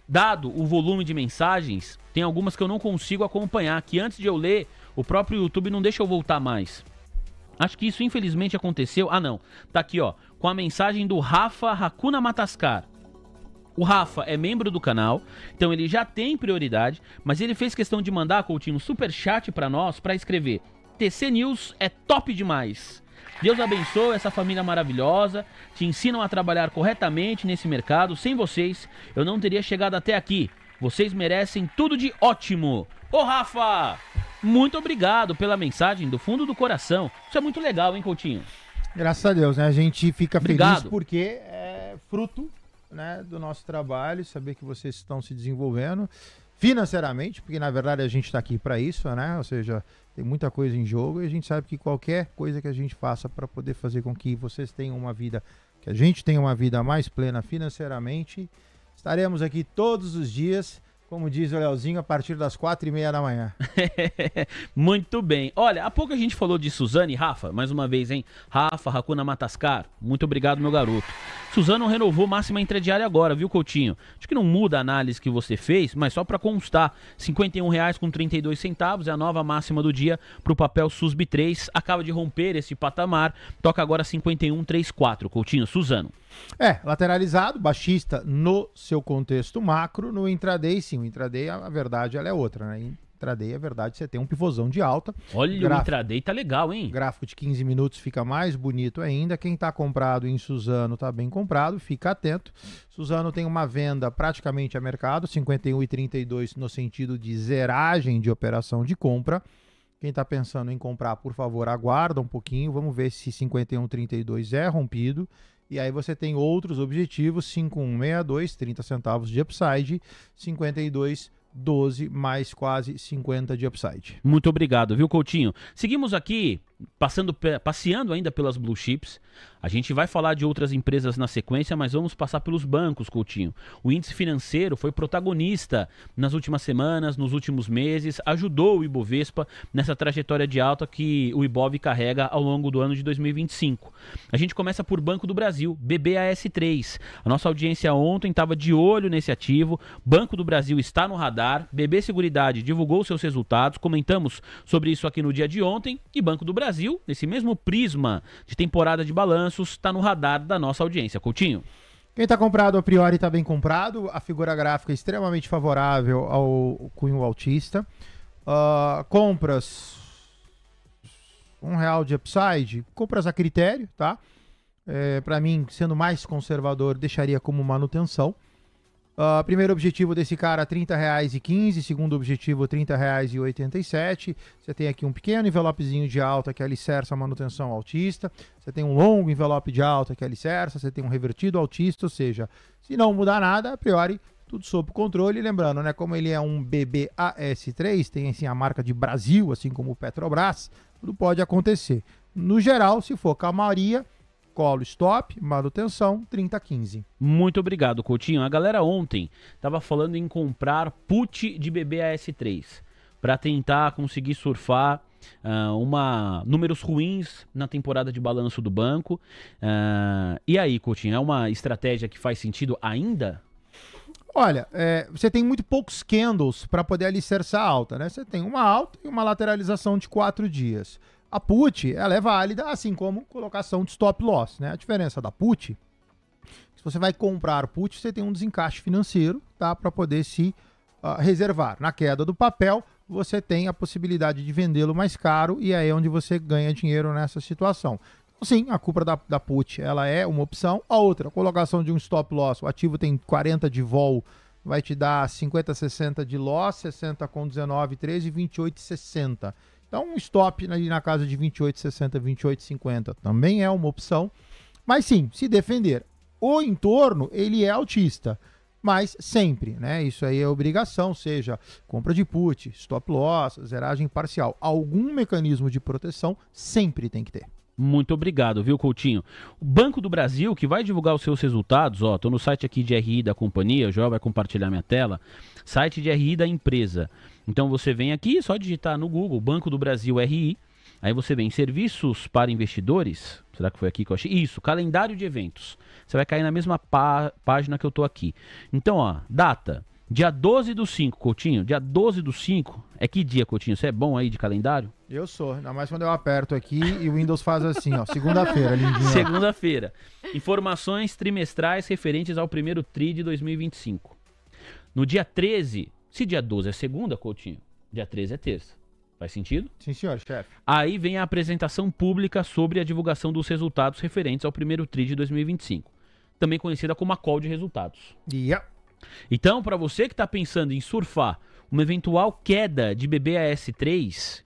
dado o volume de mensagens, tem algumas que eu não consigo acompanhar, que antes de eu ler, o próprio YouTube não deixa eu voltar mais. Acho que isso infelizmente aconteceu. Ah não, tá aqui ó, com a mensagem do Rafa Hakuna Matascar. O Rafa é membro do canal, então ele já tem prioridade, mas ele fez questão de mandar, Coutinho, um superchat pra nós, pra escrever: TC News é top demais. Deus abençoe essa família maravilhosa, te ensinam a trabalhar corretamente nesse mercado. Sem vocês, eu não teria chegado até aqui. Vocês merecem tudo de ótimo. Ô Rafa, muito obrigado pela mensagem do fundo do coração. Isso é muito legal, hein, Coutinho? Graças a Deus, né? A gente fica Obrigado. feliz porque é fruto, né, do nosso trabalho, saber que vocês estão se desenvolvendo financeiramente, porque na verdade a gente está aqui para isso, né? Ou seja, tem muita coisa em jogo e a gente sabe que qualquer coisa que a gente faça para poder fazer com que vocês tenham uma vida, que a gente tenha uma vida mais plena financeiramente, estaremos aqui todos os dias, como diz o Leozinho, a partir das 4h30 da manhã. Muito bem. Olha, há pouco a gente falou de Suzano e Rafa, mais uma vez, hein? Rafa, Hakuna Matascar, muito obrigado, meu garoto. Suzano renovou máxima intradiária agora, viu, Coutinho? Acho que não muda a análise que você fez, mas só para constar, R$ 51,32 é a nova máxima do dia para o papel SUSB 3. Acaba de romper esse patamar, toca agora 51,34, Coutinho. Suzano. Lateralizado, baixista no seu contexto macro, no intraday sim, o intraday a verdade ela é outra, né? Intraday a verdade você tem um pivôzão de alta. Olha, o intraday tá legal, hein? Gráfico de 15 minutos fica mais bonito ainda, quem tá comprado em Suzano tá bem comprado, fica atento. Suzano tem uma venda praticamente a mercado, 51,32 no sentido de zeragem de operação de compra. Quem está pensando em comprar, por favor, aguarda um pouquinho, vamos ver se 51,32 é rompido. E aí você tem outros objetivos, 5162, 30 centavos de upside, 5212 mais quase 50 de upside. Muito obrigado, viu, Coutinho? Seguimos aqui, passeando ainda pelas blue chips. A gente vai falar de outras empresas na sequência, mas vamos passar pelos bancos, Coutinho. O índice financeiro foi protagonista nas últimas semanas, nos últimos meses, ajudou o Ibovespa nessa trajetória de alta que o Ibov carrega ao longo do ano de 2025. A gente começa por Banco do Brasil, BBAS3. A nossa audiência ontem estava de olho nesse ativo. Banco do Brasil está no radar. BB Seguridade divulgou seus resultados. Comentamos sobre isso aqui no dia de ontem. E Banco do Brasil, nesse mesmo prisma de temporada de balanços, está no radar da nossa audiência. Coutinho? Quem está comprado a priori está bem comprado. A figura gráfica é extremamente favorável ao cunho altista. Compras R$1 de upside, compras a critério, tá? Para mim, sendo mais conservador, deixaria como manutenção. Primeiro objetivo desse cara, R$ 30,15. Segundo objetivo, R$ 30,87. Você tem aqui um pequeno envelopezinho de alta que alicerça a manutenção altista. Você tem um longo envelope de alta que alicerça. Você tem um revertido altista, ou seja, se não mudar nada, a priori, tudo sob controle. Lembrando, né, como ele é um BBAS3, tem assim a marca de Brasil, assim como o Petrobras, tudo pode acontecer. No geral, se for calmaria, colo stop, manutenção, 30,15. Muito obrigado, Coutinho. A galera ontem estava falando em comprar put de BBAS3 para tentar conseguir surfar números ruins na temporada de balanço do banco. E aí, Coutinho, é uma estratégia que faz sentido ainda? Olha, você tem muito poucos candles para poder alicerçar a alta, né? Você tem uma alta e uma lateralização de 4 dias. A put, ela é válida, assim como colocação de stop loss, né? A diferença da put, se você vai comprar put, você tem um desencaixe financeiro, tá? Para poder se reservar. Na queda do papel, você tem a possibilidade de vendê-lo mais caro e aí é onde você ganha dinheiro nessa situação. Então, sim, a compra da put, ela é uma opção. A outra, a colocação de um stop loss, o ativo tem 40 de vol, vai te dar 50, 60 de loss, 60 com 19, 13, 28, 60. Então, um stop ali na casa de 28,60, 28,50 também é uma opção. Mas sim, se defender. O entorno, ele é altista, mas sempre, né? Isso aí é obrigação, seja compra de put, stop loss, zeragem parcial. Algum mecanismo de proteção sempre tem que ter. Muito obrigado, viu, Coutinho? O Banco do Brasil, que vai divulgar os seus resultados, tô no site aqui de RI da companhia, o Joel vai compartilhar minha tela, site de RI da empresa. Então você vem aqui, só digitar no Google, Banco do Brasil RI, aí você vem serviços para investidores, será que foi aqui que eu achei? Isso, calendário de eventos. Você vai cair na mesma página que eu tô aqui. Então, data, Dia 12/5, Coutinho. Dia 12/5. É que dia, Coutinho? Você é bom aí de calendário? Eu sou, ainda mais quando eu aperto aqui e o Windows faz assim, ó. Segunda-feira, lindinho. Segunda-feira. Informações trimestrais referentes ao primeiro TRI de 2025. No dia 13, se dia 12 é segunda, Coutinho, dia 13 é terça. Faz sentido? Sim, senhor, chefe. Aí vem a apresentação pública sobre a divulgação dos resultados referentes ao primeiro TRI de 2025. Também conhecida como a call de resultados. Yeah. Então, para você que está pensando em surfar uma eventual queda de BBAS3,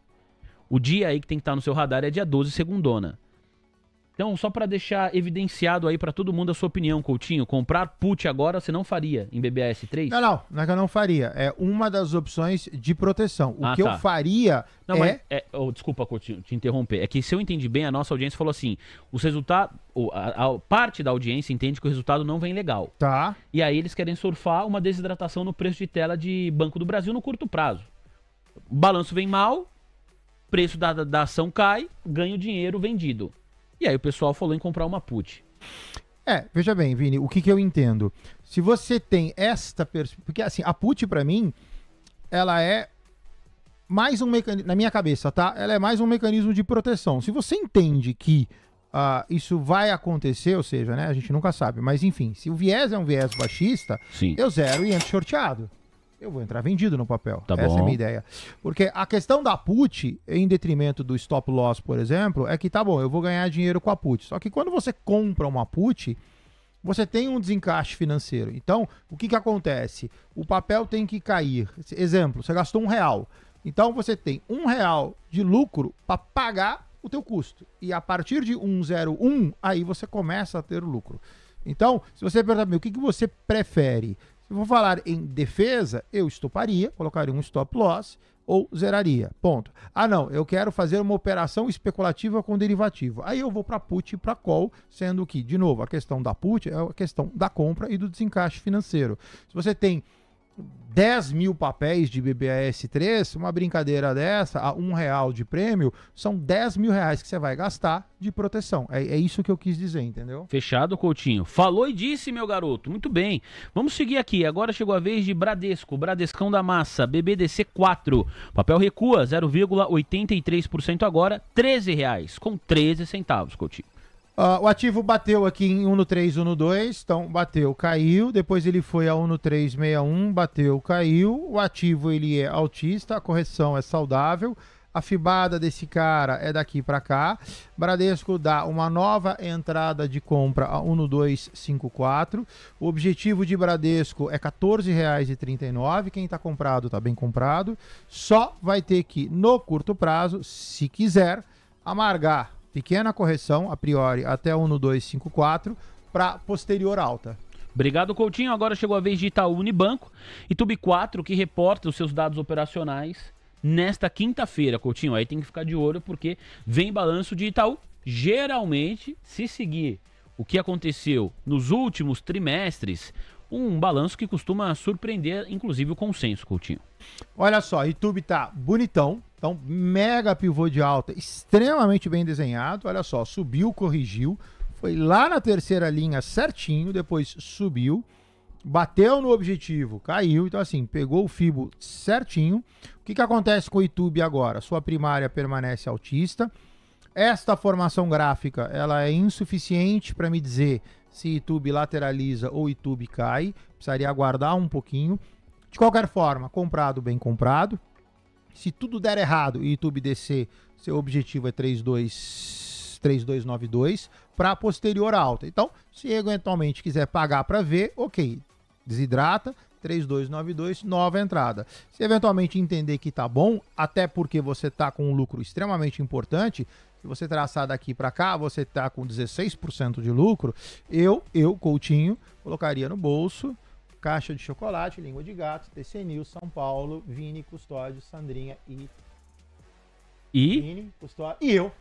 o dia aí que tem que estar no seu radar é dia 12, segundona. Então, só para deixar evidenciado aí para todo mundo a sua opinião, Coutinho, comprar put agora você não faria em BBAS3? Não é que eu não faria. É uma das opções de proteção. O que eu faria desculpa, Coutinho, te interromper. É que se eu entendi bem, a nossa audiência falou assim, os resultados, a parte da audiência entende que o resultado não vem legal. Tá. E aí eles querem surfar uma desidratação no preço de tela de Banco do Brasil no curto prazo. O balanço vem mal, preço da ação cai, ganho dinheiro vendido. E aí o pessoal falou em comprar uma put. Veja bem, Vini, o que eu entendo? Se você tem esta perspectiva... Porque assim, a put pra mim, ela é mais um mecanismo... Na minha cabeça, tá? Ela é mais um mecanismo de proteção. Se você entende que isso vai acontecer, ou seja, né? A gente nunca sabe. Mas enfim, se o viés é um viés baixista, sim, eu zero e entro shorteado. Eu vou entrar vendido no papel. Tá Essa bom. é a minha ideia. Porque a questão da put, em detrimento do stop loss, por exemplo, é que tá bom, eu vou ganhar dinheiro com a put. Só que quando você compra uma put, você tem um desencaixe financeiro. Então, o que acontece? O papel tem que cair. Exemplo, você gastou R$1. Então, você tem R$1 de lucro para pagar o teu custo. E a partir de 1,01, aí você começa a ter o lucro. Então, se você perguntar, o que você prefere? Se eu vou falar em defesa, eu estoparia, colocaria um stop loss ou zeraria. Ponto. Não, eu quero fazer uma operação especulativa com derivativo. Aí eu vou para put e para call, sendo que, de novo, a questão da put é a questão da compra e do desencaixe financeiro. Se você tem 10 mil papéis de BBAS3, uma brincadeira dessa, a R$1 de prêmio, são 10 mil reais que você vai gastar de proteção. É isso que eu quis dizer, entendeu? Fechado, Coutinho. Falou e disse, meu garoto. Muito bem. Vamos seguir aqui. Agora chegou a vez de Bradesco, Bradescão da Massa, BBDC 4. Papel recua 0,83% agora, R$13 com 13 centavos, Coutinho. O ativo bateu aqui em 1,3, 1,2, então bateu, caiu, depois ele foi a 1,361, bateu, caiu, o ativo ele é altista, a correção é saudável, a fibada desse cara é daqui para cá, Bradesco dá uma nova entrada de compra a 1,254, o objetivo de Bradesco é R$14,39, quem está comprado está bem comprado, só vai ter que, no curto prazo, se quiser, amargar pequena correção, a priori, até 1,254, para posterior alta. Obrigado, Coutinho. Agora chegou a vez de Itaú Unibanco. Itube 4, que reporta os seus dados operacionais nesta quinta-feira, Coutinho. Aí tem que ficar de olho, porque vem balanço de Itaú. Geralmente, se seguir o que aconteceu nos últimos trimestres, um balanço que costuma surpreender, inclusive, o consenso, Coutinho. Olha só, Itube tá bonitão. Então, mega pivô de alta, extremamente bem desenhado. Olha só, subiu, corrigiu, foi lá na terceira linha certinho, depois subiu, bateu no objetivo, caiu. Então, assim, pegou o fibo certinho. O que acontece com o Itube agora? Sua primária permanece altista. Esta formação gráfica, ela é insuficiente para me dizer se Itube lateraliza ou Itube cai. Precisaria aguardar um pouquinho. De qualquer forma, comprado, bem comprado. Se tudo der errado e YouTube descer, seu objetivo é 3,292 para posterior alta. Então, se eventualmente quiser pagar para ver, ok, desidrata, 3,292, nova entrada. Se eventualmente entender que tá bom, até porque você tá com um lucro extremamente importante, se você traçar daqui para cá, você tá com 16% de lucro, eu, Coutinho, colocaria no bolso. Caixa de chocolate, língua de gato, TC News, São Paulo, Vini, Custódio, Sandrinha e Vini, Custódio e eu.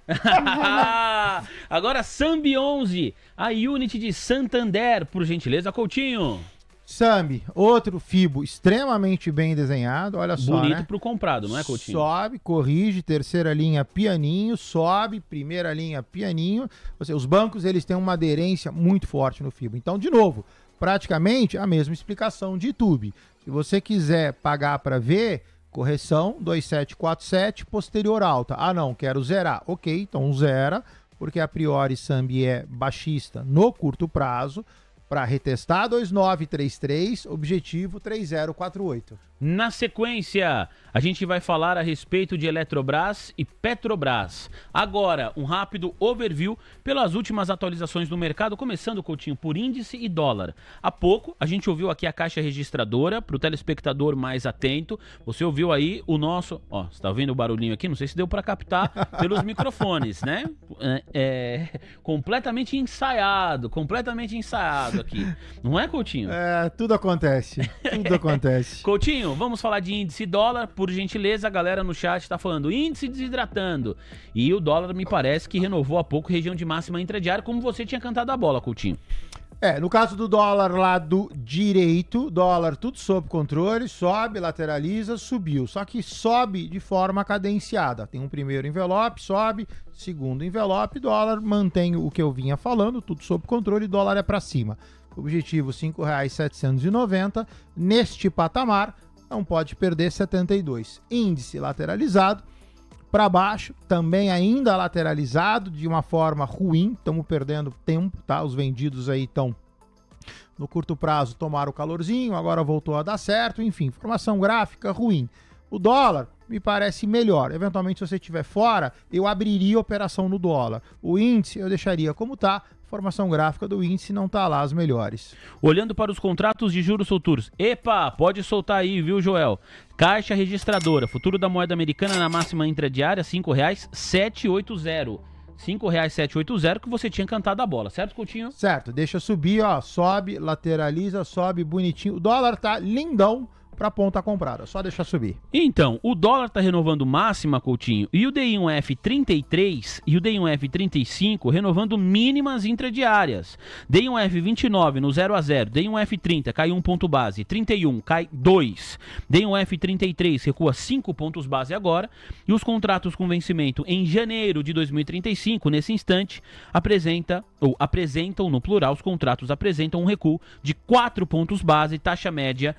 Agora Sambi 11, a Unity de Santander, por gentileza, Coutinho. Sambi, outro fibo extremamente bem desenhado, olha só, bonito, né? pro comprado, não é, Coutinho? Sobe, corrige, terceira linha pianinho, sobe, primeira linha pianinho. Ou seja, os bancos eles têm uma aderência muito forte no fibo. Então, de novo, praticamente a mesma explicação de YouTube. Se você quiser pagar para ver, correção 2747, posterior alta. Ah, não, quero zerar. Ok, então zera, porque a priori Sambi é baixista no curto prazo, para retestar 2933, objetivo 3048. Na sequência, a gente vai falar a respeito de Eletrobras e Petrobras. Agora, um rápido overview pelas últimas atualizações do mercado, começando, Coutinho, por índice e dólar. Há pouco, a gente ouviu aqui a caixa registradora, para o telespectador mais atento. Você ouviu aí o nosso... Ó, você tá ouvindo o barulhinho aqui? Não sei se deu para captar pelos microfones, né? Completamente ensaiado aqui. Não é, Coutinho? Tudo acontece. Tudo acontece. Coutinho, vamos falar de índice e dólar, por gentileza. A galera no chat está falando índice desidratando. E o dólar me parece que renovou há pouco região de máxima intradiária, como você tinha cantado a bola, Coutinho. No caso do dólar lá do direito, dólar tudo sob controle, sobe, lateraliza, subiu. Só que sobe de forma cadenciada. Tem um primeiro envelope, sobe, segundo envelope, dólar mantém o que eu vinha falando, tudo sob controle, dólar é para cima. Objetivo R$ 5,790. Neste patamar, não pode perder 72. Índice lateralizado para baixo, também ainda lateralizado de uma forma ruim. Estamos perdendo tempo, tá? Os vendidos aí estão no curto prazo, tomaram o calorzinho, agora voltou a dar certo. Enfim, formação gráfica ruim. O dólar me parece melhor. Eventualmente, se você estiver fora, eu abriria operação no dólar. O índice eu deixaria como está. Formação gráfica do índice não está lá as melhores. Olhando para os contratos de juros futuros. Epa, pode soltar aí, viu, Joel? Caixa registradora, futuro da moeda americana na máxima intradiária, R$ 5,780. R$ 5,780 que você tinha cantado a bola, certo, Coutinho? Certo, deixa subir, ó, sobe, lateraliza, sobe, bonitinho. O dólar tá lindão para ponta comprada, só deixar subir. Então, o dólar está renovando máxima, Coutinho, e o DI1F 33 e o DI1F 35 renovando mínimas intradiárias. DI1F 29 no 0 a 0, DI1F 30 cai 1 ponto base, 31 cai 2, DI1F 33 recua 5 pontos base agora, e os contratos com vencimento em janeiro de 2035, nesse instante, apresentam no plural, os contratos apresentam um recuo de 4 pontos base, taxa média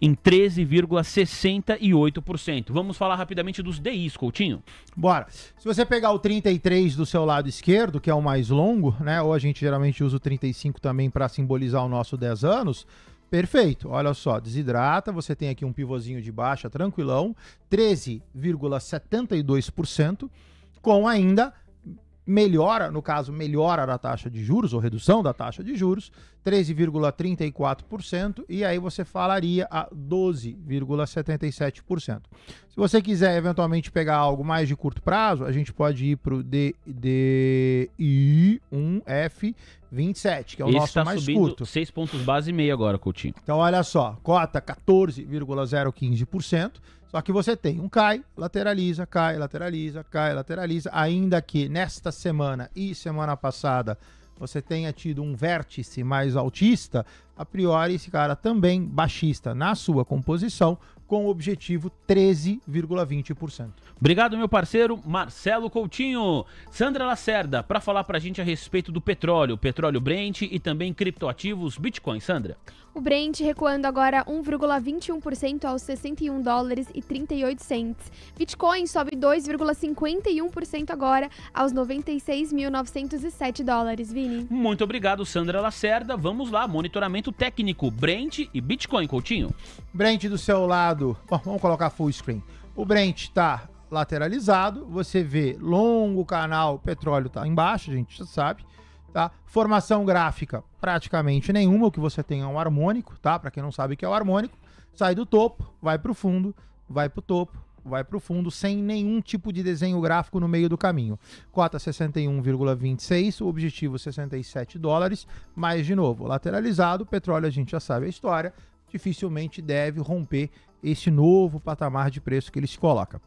em 13,68%. Vamos falar rapidamente dos DIs, Coutinho? Bora. Se você pegar o 33 do seu lado esquerdo, que é o mais longo, né? Ou a gente geralmente usa o 35 também para simbolizar o nosso 10 anos. Perfeito. Olha só, desidrata. Você tem aqui um pivôzinho de baixa, tranquilão. 13,72%. Com ainda melhora, no caso, melhora da taxa de juros, ou redução da taxa de juros, 13,34%, e aí você falaria a 12,77%. Se você quiser eventualmente pegar algo mais de curto prazo, a gente pode ir para o DI1F27, que é o nosso mais curto. 6 pontos base e meio agora, Coutinho. Então olha só, cota 14,015%. Só que você tem um cai, lateraliza, cai, lateraliza, cai, lateraliza. Ainda que nesta semana e semana passada você tenha tido um vértice mais altista, a priori esse cara também baixista na sua composição, com o objetivo 13,20%. Obrigado, meu parceiro Marcelo Coutinho. Sandra Lacerda, para falar para a gente a respeito do petróleo Brent e também criptoativos Bitcoin. Sandra. O Brent recuando agora 1,21% aos $61,38. Bitcoin sobe 2,51% agora aos $96.907, Vini. Muito obrigado, Sandra Lacerda. Vamos lá, monitoramento técnico Brent e Bitcoin, Coutinho. Brent do seu lado, bom, vamos colocar full screen. O Brent está lateralizado, você vê longo canal, petróleo está embaixo, a gente já sabe. Tá? Formação gráfica, praticamente nenhuma, o que você tem é um harmônico, tá? Para quem não sabe o que é o harmônico, sai do topo, vai para o fundo, vai para o topo, vai para o fundo, sem nenhum tipo de desenho gráfico no meio do caminho. Cota 61,26, o objetivo $67, mas de novo, lateralizado, petróleo a gente já sabe a história, dificilmente deve romper esse novo patamar de preço que ele se coloca.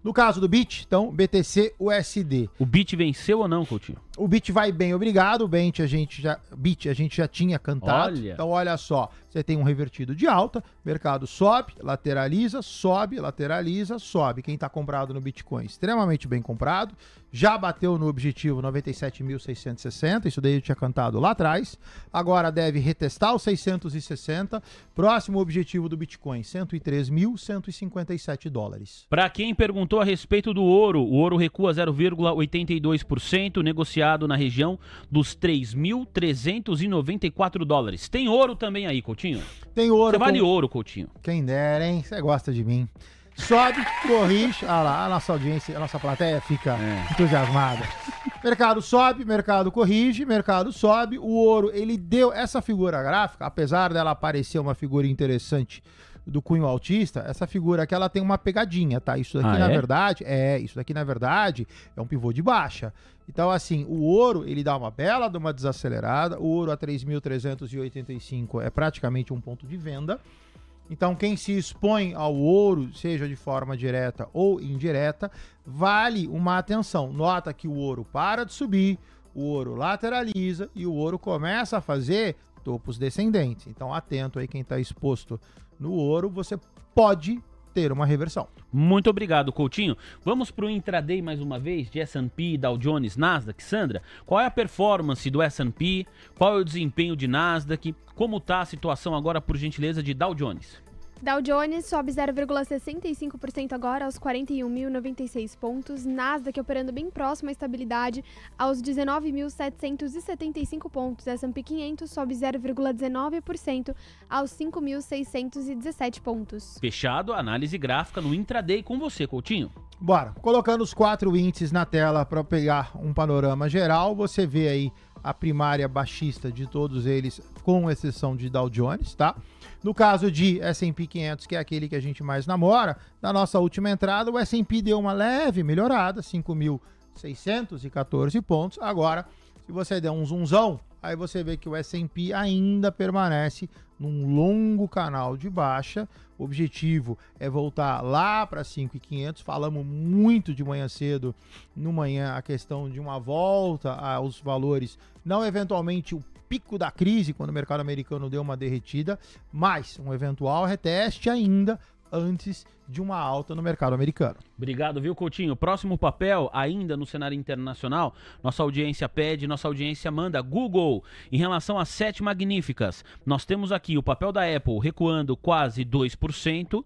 No caso do BIT, então, BTC USD. O BIT venceu ou não, Coutinho? O BIT vai bem, obrigado. O BIT a gente já tinha cantado. Olha. Então, olha só, você tem um revertido de alta, mercado sobe, lateraliza, sobe, lateraliza, sobe. Quem está comprado no Bitcoin, extremamente bem comprado, já bateu no objetivo 97.660, isso daí eu tinha cantado lá atrás, agora deve retestar os 660, próximo objetivo do Bitcoin, 103.157 dólares. Para quem perguntou a respeito do ouro, o ouro recua 0,82%, negociado na região dos 3.394 dólares. Tem ouro também aí, Coutinho? Tem ouro. Você vale ouro, Coutinho. Quem dera, hein? Você gosta de mim. Sobe, corrige. Ah lá, a nossa audiência, a nossa plateia fica entusiasmada. Mercado sobe, mercado corrige, mercado sobe. O ouro, ele deu essa figura gráfica, apesar dela parecer uma figura interessante do cunho altista, essa figura aqui, ela tem uma pegadinha, tá? Isso daqui, isso daqui, na verdade, é um pivô de baixa. Então, assim, o ouro, ele dá uma bela de uma desacelerada. O ouro a 3.385 é praticamente um ponto de venda. Então, quem se expõe ao ouro, seja de forma direta ou indireta, vale uma atenção. Nota que o ouro para de subir, o ouro lateraliza e o ouro começa a fazer topos descendentes. Então, atento aí quem está exposto no ouro, você pode ter uma reversão. Muito obrigado, Coutinho. Vamos para o intraday mais uma vez, de S&P, Dow Jones, Nasdaq. Sandra, qual é a performance do S&P? Qual é o desempenho de Nasdaq? Como está a situação agora, por gentileza, de Dow Jones? Dow Jones sobe 0,65% agora aos 41.096 pontos. Nasdaq operando bem próximo à estabilidade aos 19.775 pontos. S&P 500 sobe 0,19% aos 5.617 pontos. Fechado, análise gráfica no intraday com você, Coutinho. Bora, colocando os 4 índices na tela para pegar um panorama geral, você vê aí a primária baixista de todos eles, com exceção de Dow Jones, tá? No caso de S&P 500, que é aquele que a gente mais namora, na nossa última entrada, o S&P deu uma leve melhorada, 5.614 pontos. Agora, se você der um zoomzão, aí você vê que o S&P ainda permanece num longo canal de baixa. O objetivo é voltar lá para 5.500. Falamos muito de manhã cedo, no manhã, a questão de uma volta aos valores, não eventualmente o pico da crise, quando o mercado americano deu uma derretida, mas um eventual reteste ainda antes de uma alta no mercado americano. Obrigado, viu, Coutinho? Próximo papel, ainda no cenário internacional, nossa audiência pede, nossa audiência manda. Google, em relação às 7 magníficas, nós temos aqui o papel da Apple recuando quase 2%,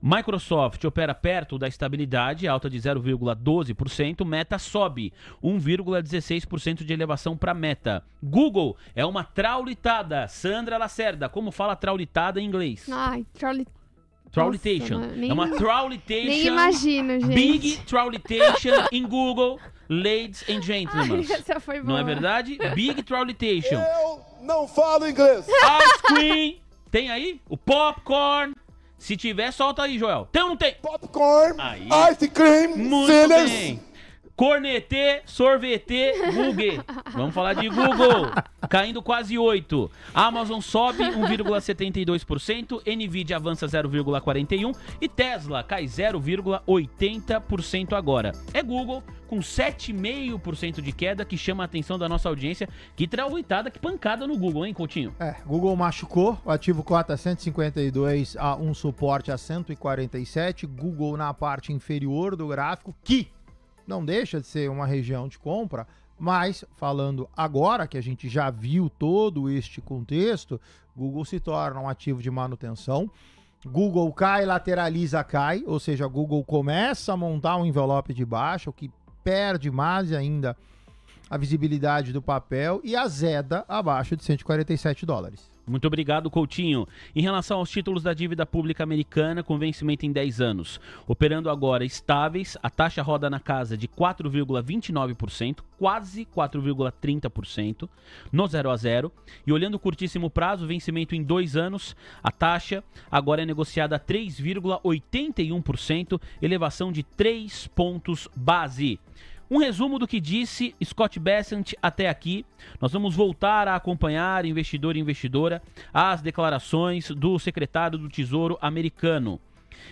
Microsoft opera perto da estabilidade, alta de 0,12%, Meta sobe 1,16% de elevação para Meta. Google é uma traulitada. Sandra Lacerda, como fala traulitada em inglês? Ai, Traulitation. É uma traulitation. Nem imagino, gente. Big traulitation in Google, ladies and gentlemen. Ai, essa foi boa. Não é verdade? Big traulitation. Eu não falo inglês. Ice cream. Tem aí? O popcorn. Se tiver, solta aí, Joel. Tem ou não tem? Popcorn, aí. ice cream, muito sinners. bem. Cornetê, sorvetê, Google. Vamos falar de Google. Caindo quase 8%. Amazon sobe 1,72%. Nvidia avança 0,41%. E Tesla cai 0,80% agora. É Google com 7,5% de queda que chama a atenção da nossa audiência. Que traulitada, que pancada no Google, hein, Coutinho? Google machucou. O ativo cota 152 a um suporte a 147. Google na parte inferior do gráfico, que não deixa de ser uma região de compra, mas falando agora que a gente já viu todo este contexto, Google se torna um ativo de manutenção. Google cai, lateraliza, cai, ou seja, Google começa a montar um envelope de baixa, o que perde mais ainda a visibilidade do papel e azeda abaixo de 147 dólares. Muito obrigado, Coutinho. Em relação aos títulos da dívida pública americana com vencimento em 10 anos, operando agora estáveis, a taxa roda na casa de 4,29%, quase 4,30% no 0 a 0. E olhando o curtíssimo prazo, vencimento em 2 anos, a taxa agora é negociada a 3,81%, elevação de 3 pontos base. Um resumo do que disse Scott Bessent até aqui. Nós vamos voltar a acompanhar, investidor e investidora, as declarações do secretário do Tesouro americano.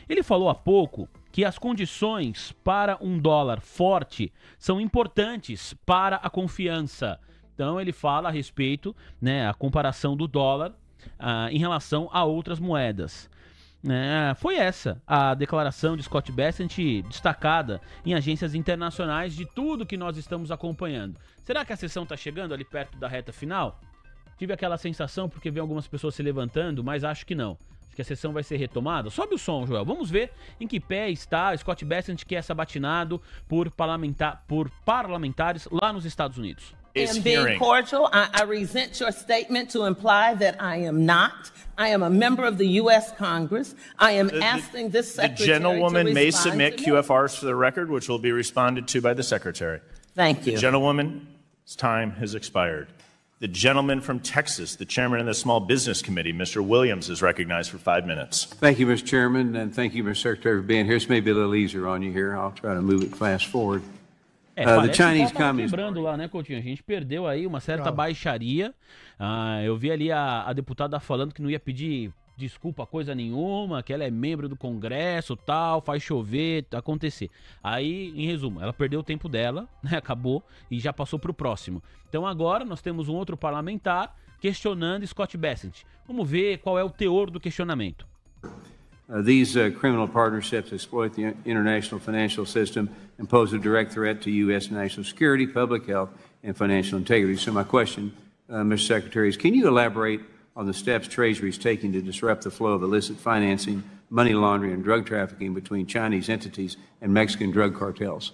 Ele falou há pouco que as condições para um dólar forte são importantes para a confiança. Então ele fala a respeito, a comparação do dólar em relação a outras moedas. Foi essa a declaração de Scott Bessent, destacada em agências internacionais de tudo que nós estamos acompanhando. Será que a sessão está chegando ali perto da reta final? Tive aquela sensação porque vi algumas pessoas se levantando, mas acho que não. Acho que a sessão vai ser retomada. Sobe o som, Joel. Vamos ver em que pé está Scott Bessent, que é sabatinado por parlamentares lá nos Estados Unidos. I am being cordial. I resent your statement to imply that I am not. I am a member of the U.S. Congress. I am asking this secretary The gentlewoman to may respond submit to me. QFRs for the record, which will be responded to by the secretary. Thank you. The gentlewoman's time has expired. The gentleman from Texas, the chairman of the Small Business Committee, Mr. Williams, is recognized for 5 minutes. Thank you, Mr. Chairman, and thank you, Mr. Secretary, for being here. This may be a little easier on you here. I'll try to move it fast forward. The Chinese Communist Party. Lá, né, Coutinho? A gente perdeu aí uma certa baixaria. Eu vi ali a deputada falando que não ia pedir desculpa coisa nenhuma, que ela é membro do Congresso, tal, faz chover, acontecer. Aí, em resumo, ela perdeu o tempo dela, né, acabou e já passou para o próximo. Então agora nós temos um outro parlamentar questionando Scott Bessent. Vamos ver qual é o teor do questionamento. These criminal partnerships exploit the international financial system and pose a direct threat to U.S. national security, public health, and financial integrity. So my question, Mr. Secretary, is can you elaborate on the steps Treasury is taking to disrupt the flow of illicit financing, money laundering, and drug trafficking between Chinese entities and Mexican drug cartels?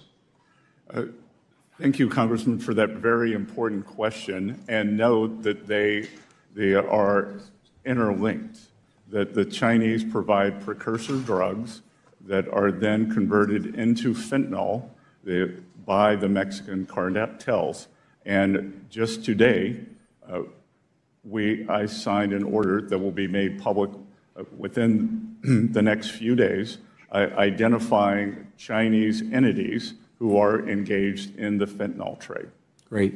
Thank you, Congressman, for that very important question. And note that they are interlinked, that the Chinese provide precursor drugs that are then converted into fentanyl by the Mexican cartels. And just today, I signed an order that will be made public within the next few days, identifying Chinese entities who are engaged in the fentanyl trade. Great.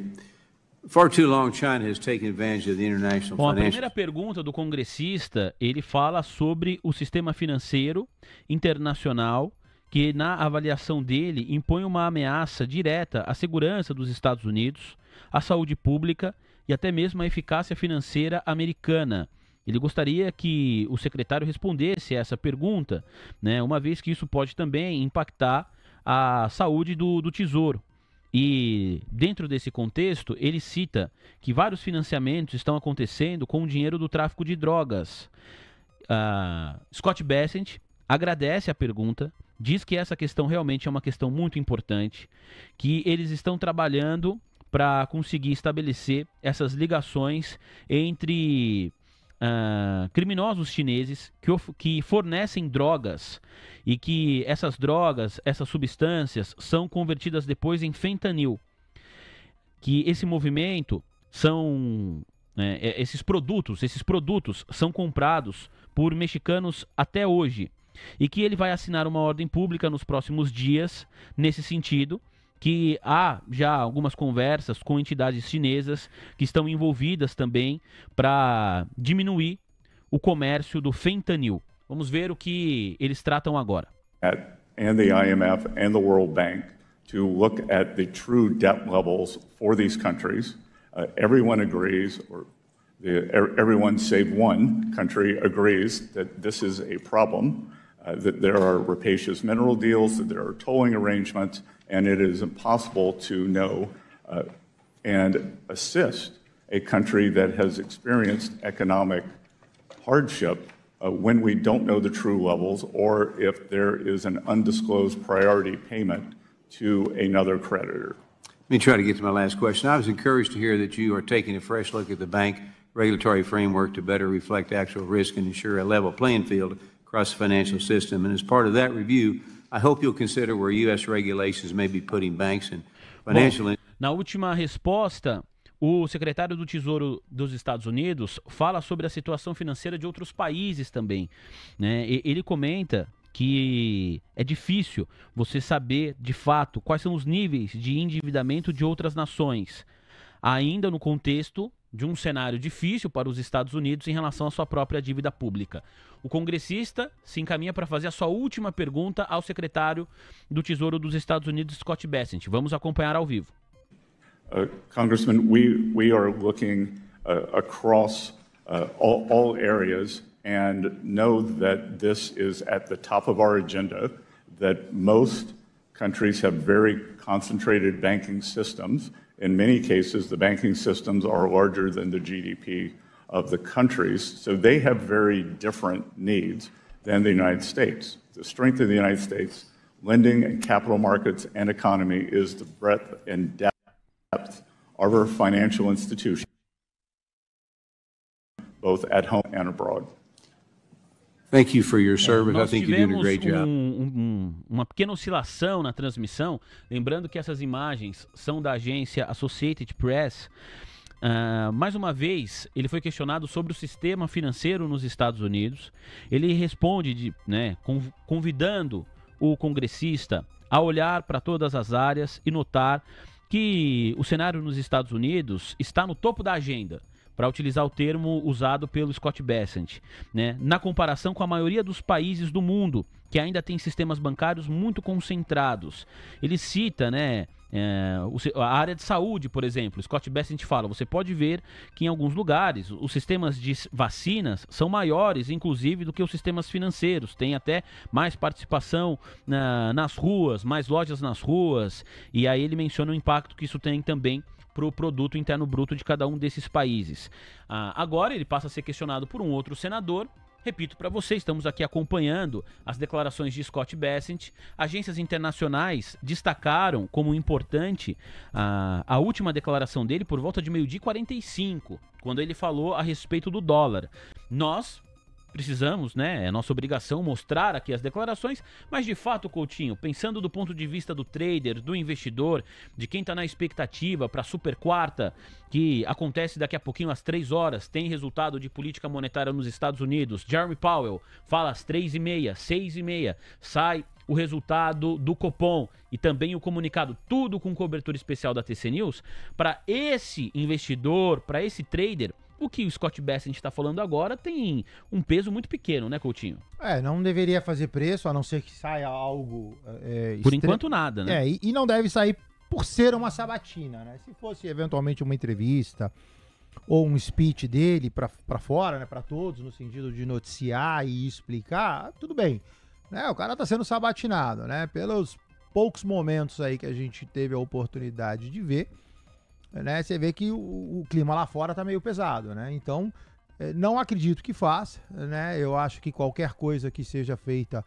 For too long, China has taken advantage of the international Bom, a financial... primeira pergunta do congressista, ele fala sobre o sistema financeiro internacional que, na avaliação dele, impõe uma ameaça direta à segurança dos Estados Unidos, à saúde pública e até mesmo à eficácia financeira americana. Ele gostaria que o secretário respondesse a essa pergunta, né, uma vez que isso pode também impactar a saúde do Tesouro. E dentro desse contexto, ele cita que vários financiamentos estão acontecendo com o dinheiro do tráfico de drogas. Scott Bessent agradece a pergunta, diz que essa questão realmente é uma questão muito importante, que eles estão trabalhando para conseguir estabelecer essas ligações entre criminosos chineses que fornecem drogas e que essas drogas, essas substâncias são convertidas depois em fentanil. Que esse movimento são... esses produtos são comprados por mexicanos até hoje. E que ele vai assinar uma ordem pública nos próximos dias nesse sentido, que há já algumas conversas com entidades chinesas que estão envolvidas também para diminuir o comércio do fentanil. Vamos ver o que eles tratam agora. And the IMF and the World Bank to look at the true debt levels for these countries. Everyone agrees, or everyone save one country agrees that this is a problem, that there are rapacious mineral deals, that there are tolling arrangements, and it is impossible to know and assist a country that has experienced economic hardship when we don't know the true levels or if there is an undisclosed priority payment to another creditor. Let me try to get to my last question. I was encouraged to hear that you are taking a fresh look at the bank regulatory framework to better reflect actual risk and ensure a level playing field across the financial system. And as part of that review, I hope you'll consider where U.S. regulations may be putting banks and financial... Bom, na última resposta, o secretário do Tesouro dos Estados Unidos fala sobre a situação financeira de outros países também, né? Ele comenta que é difícil você saber, de fato, quais são os níveis de endividamento de outras nações, ainda no contexto de um cenário difícil para os Estados Unidos em relação à sua própria dívida pública. O congressista se encaminha para fazer a sua última pergunta ao secretário do Tesouro dos Estados Unidos, Scott Bessent. Vamos acompanhar ao vivo. Congressman, we are looking across all areas, and know that this is at the top of our agenda, that most countries have very concentrated banking systems. In many cases, the banking systems are larger than the GDP of the countries, so they have very different needs than the United States. The strength of the United States lending and capital markets and economy is the breadth and depth of our financial institutions, both at home and abroad. Thank you for your service. I think you're doing a great job. Uma pequena oscilação na transmissão, lembrando que essas imagens são da agência Associated Press. Mais uma vez, ele foi questionado sobre o sistema financeiro nos Estados Unidos. Ele responde, convidando o congressista a olhar para todas as áreas e notar que o cenário nos Estados Unidos está no topo da agenda, para utilizar o termo usado pelo Scott Bessent, né? Na comparação com a maioria dos países do mundo, que ainda tem sistemas bancários muito concentrados. Ele cita, né, a área de saúde, por exemplo. Scott Bessent fala, você pode ver que em alguns lugares os sistemas de vacinas são maiores, inclusive, do que os sistemas financeiros. Tem até mais participação nas ruas, mais lojas nas ruas, e aí ele menciona o impacto que isso tem também para o produto interno bruto de cada um desses países. Agora ele passa a ser questionado por um outro senador. Repito para você, estamos aqui acompanhando as declarações de Scott Bessent. Agências internacionais destacaram como importante a última declaração dele por volta de 12h45, quando ele falou a respeito do dólar. Nós precisamos, né, é nossa obrigação mostrar aqui as declarações, mas de fato, Coutinho, pensando do ponto de vista do trader, do investidor, de quem está na expectativa para a super quarta, que acontece daqui a pouquinho às 3 horas, tem resultado de política monetária nos Estados Unidos, Jeremy Powell fala às 3h30, 6h30, sai o resultado do Copom e também o comunicado, tudo com cobertura especial da TC News. Para esse investidor, para esse trader, o que o Scott Bessent está falando agora tem um peso muito pequeno, né, Coutinho? Não deveria fazer preço, a não ser que saia algo... Por enquanto nada, né? E não deve sair por ser uma sabatina, né? Se fosse eventualmente uma entrevista ou um speech dele para fora, né, para todos, no sentido de noticiar e explicar, tudo bem. Né? O cara tá sendo sabatinado, né? Pelos poucos momentos aí que a gente teve a oportunidade de ver, né, você vê que o clima lá fora tá meio pesado, né? Então, não acredito que faça, né? Eu acho que qualquer coisa que seja feita,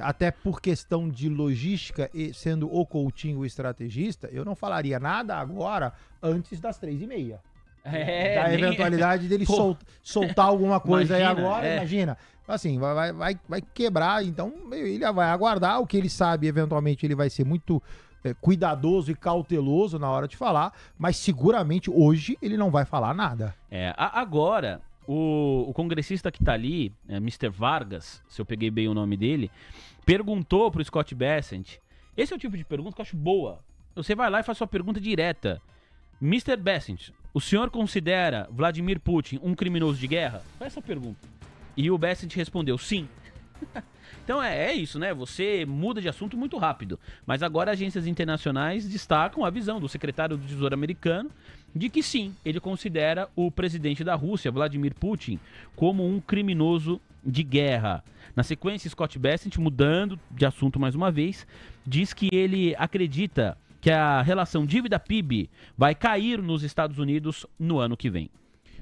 até por questão de logística, e sendo o Coutinho o estrategista, eu não falaria nada agora antes das 3h30. Da eventualidade dele soltar alguma coisa, imagina, aí agora, imagina. Assim, vai quebrar, então ele vai aguardar. O que ele sabe, eventualmente, ele vai ser muito cuidadoso e cauteloso na hora de falar, mas seguramente hoje ele não vai falar nada. Agora, o congressista que tá ali, Mr. Vargas, se eu peguei bem o nome dele, perguntou pro Scott Bessent. Esse é o tipo de pergunta que eu acho boa. Você vai lá e faz sua pergunta direta. Mr. Bessent, o senhor considera Vladimir Putin um criminoso de guerra? Faz essa pergunta. E o Bessent respondeu sim. Então é isso, né? Você muda de assunto muito rápido. Mas agora agências internacionais destacam a visão do secretário do Tesouro americano de que sim, ele considera o presidente da Rússia, Vladimir Putin, como um criminoso de guerra. Na sequência, Scott Bessent, mudando de assunto mais uma vez, diz que ele acredita que a relação dívida-PIB vai cair nos Estados Unidos no ano que vem.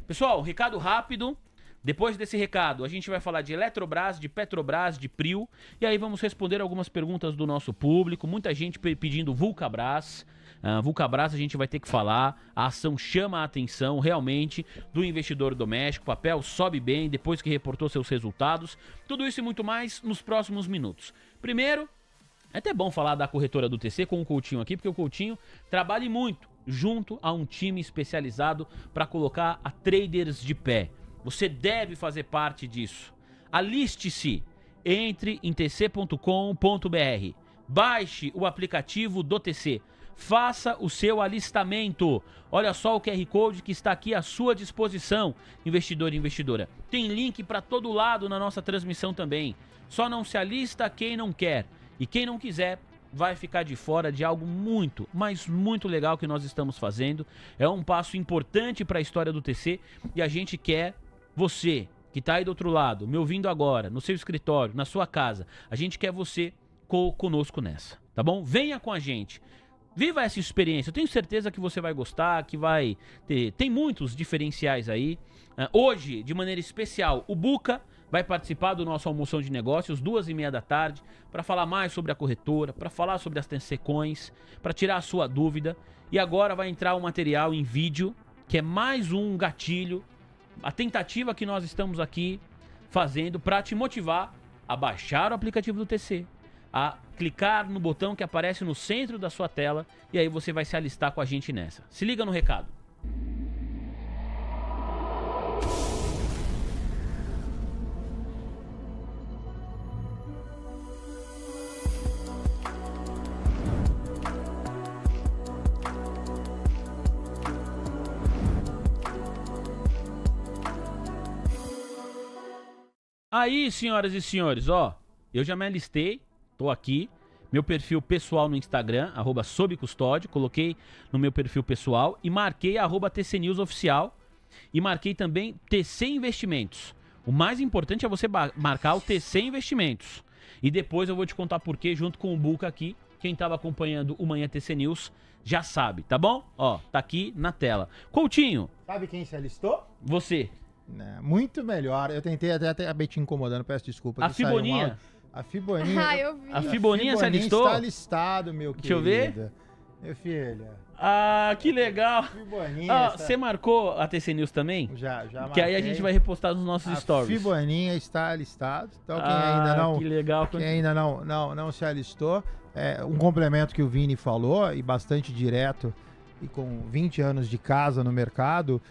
Pessoal, recado rápido. Depois desse recado, a gente vai falar de Eletrobras, de Petrobras, de Prio, e aí vamos responder algumas perguntas do nosso público. Muita gente pedindo Vulcabras. Vulcabras a gente vai ter que falar. A ação chama a atenção realmente do investidor doméstico. O papel sobe bem depois que reportou seus resultados. Tudo isso e muito mais nos próximos minutos. Primeiro, é até bom falar da corretora do TC com o Coutinho aqui, porque o Coutinho trabalha muito junto a um time especializado para colocar a traders de pé. Você deve fazer parte disso. Aliste-se, entre em tc.com.br, baixe o aplicativo do TC, faça o seu alistamento. Olha só o QR Code que está aqui à sua disposição, investidor e investidora. Tem link para todo lado na nossa transmissão também. Só não se alista quem não quer. E quem não quiser vai ficar de fora de algo muito, mas muito legal que nós estamos fazendo. É um passo importante para a história do TC e a gente quer você que tá aí do outro lado, me ouvindo agora, no seu escritório, na sua casa, a gente quer você conosco nessa, tá bom? Venha com a gente. Viva essa experiência, eu tenho certeza que você vai gostar, que vai ter... Tem muitos diferenciais aí. Hoje, de maneira especial, o Buca vai participar do nosso Almoção de Negócios, 2h30 da tarde, para falar mais sobre a corretora, para falar sobre as TC-Coins, para tirar a sua dúvida. E agora vai entrar um material em vídeo, que é mais um gatilho, a tentativa que nós estamos aqui fazendo para te motivar a baixar o aplicativo do TC, a clicar no botão que aparece no centro da sua tela e aí você vai se alistar com a gente nessa. Se liga no recado. Aí, senhoras e senhores, ó, eu já me alistei, tô aqui, meu perfil pessoal no Instagram, @sobcustódio, coloquei no meu perfil pessoal e marquei @TCNewsOficial e marquei também TC Investimentos. O mais importante é você marcar o TC Investimentos. E depois eu vou te contar por quê, junto com o Buca aqui. Quem tava acompanhando o Manhã TC News já sabe, tá bom? Ó, tá aqui na tela. Coutinho. Sabe quem se alistou? Você. Muito melhor. Eu tentei até acabei te incomodando, peço desculpa. A Fiboninha? A Fiboninha. Eu vi. A Fiboninha se alistou? Está alistado, meu querido. Deixa eu ver. Meu filho. Ah, que legal. Fiboninha. Você marcou a TC News também? Já marquei. Que aí a gente vai repostar nos nossos stories. A Fiboninha está alistado. Então quem ainda não... que legal. Quem ainda não se alistou, um complemento que o Vini falou, e bastante direto, e com 20 anos de casa no mercado,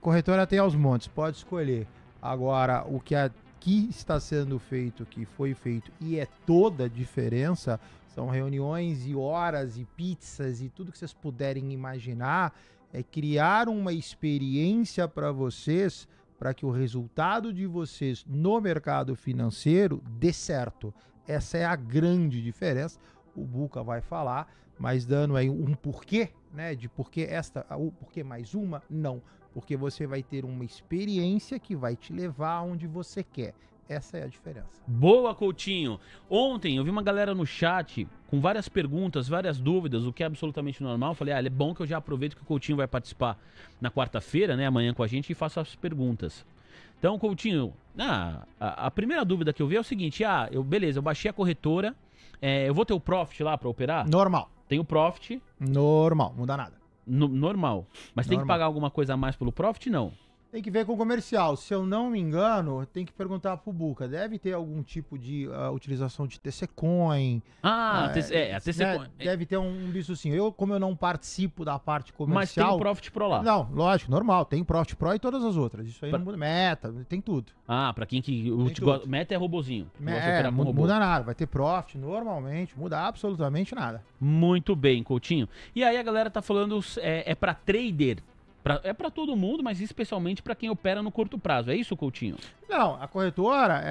corretora tem aos montes, pode escolher. Agora, o que aqui está sendo feito, que foi feito, e é toda a diferença, são reuniões e horas e pizzas e tudo que vocês puderem imaginar, é criar uma experiência para vocês, para que o resultado de vocês no mercado financeiro dê certo. Essa é a grande diferença. O Buca vai falar, mas dando aí um porquê, né? De porquê o porquê mais uma? Não. Porque você vai ter uma experiência que vai te levar aonde você quer. Essa é a diferença. Boa, Coutinho. Ontem eu vi uma galera no chat com várias perguntas, várias dúvidas, o que é absolutamente normal. Eu falei, é bom que eu já aproveito que o Coutinho vai participar na quarta-feira, né, amanhã com a gente, e faço as perguntas. Então, Coutinho, a primeira dúvida que eu vi é o seguinte, beleza, eu baixei a corretora, eu vou ter o Profit lá para operar? Normal. Tem o Profit? Normal, não muda nada. Normal. Mas tem que pagar alguma coisa a mais pelo Profit? Não. Tem que ver com o comercial. Se eu não me engano, tem que perguntar pro Buca. Deve ter algum tipo de utilização de TC-Coin. A TC-Coin. Deve ter um bicho assim. Como eu não participo da parte comercial... Mas tem o Profit Pro lá. Não, lógico, normal. Tem o Profit Pro e todas as outras. Isso aí não muda. Meta, tem tudo. Pra quem que... Meta é robozinho. Não muda nada. Vai ter Profit normalmente. Muda absolutamente nada. Muito bem, Coutinho. E aí a galera tá falando... É pra trader... É para todo mundo, mas especialmente para quem opera no curto prazo. É isso, Coutinho? Não, a corretora,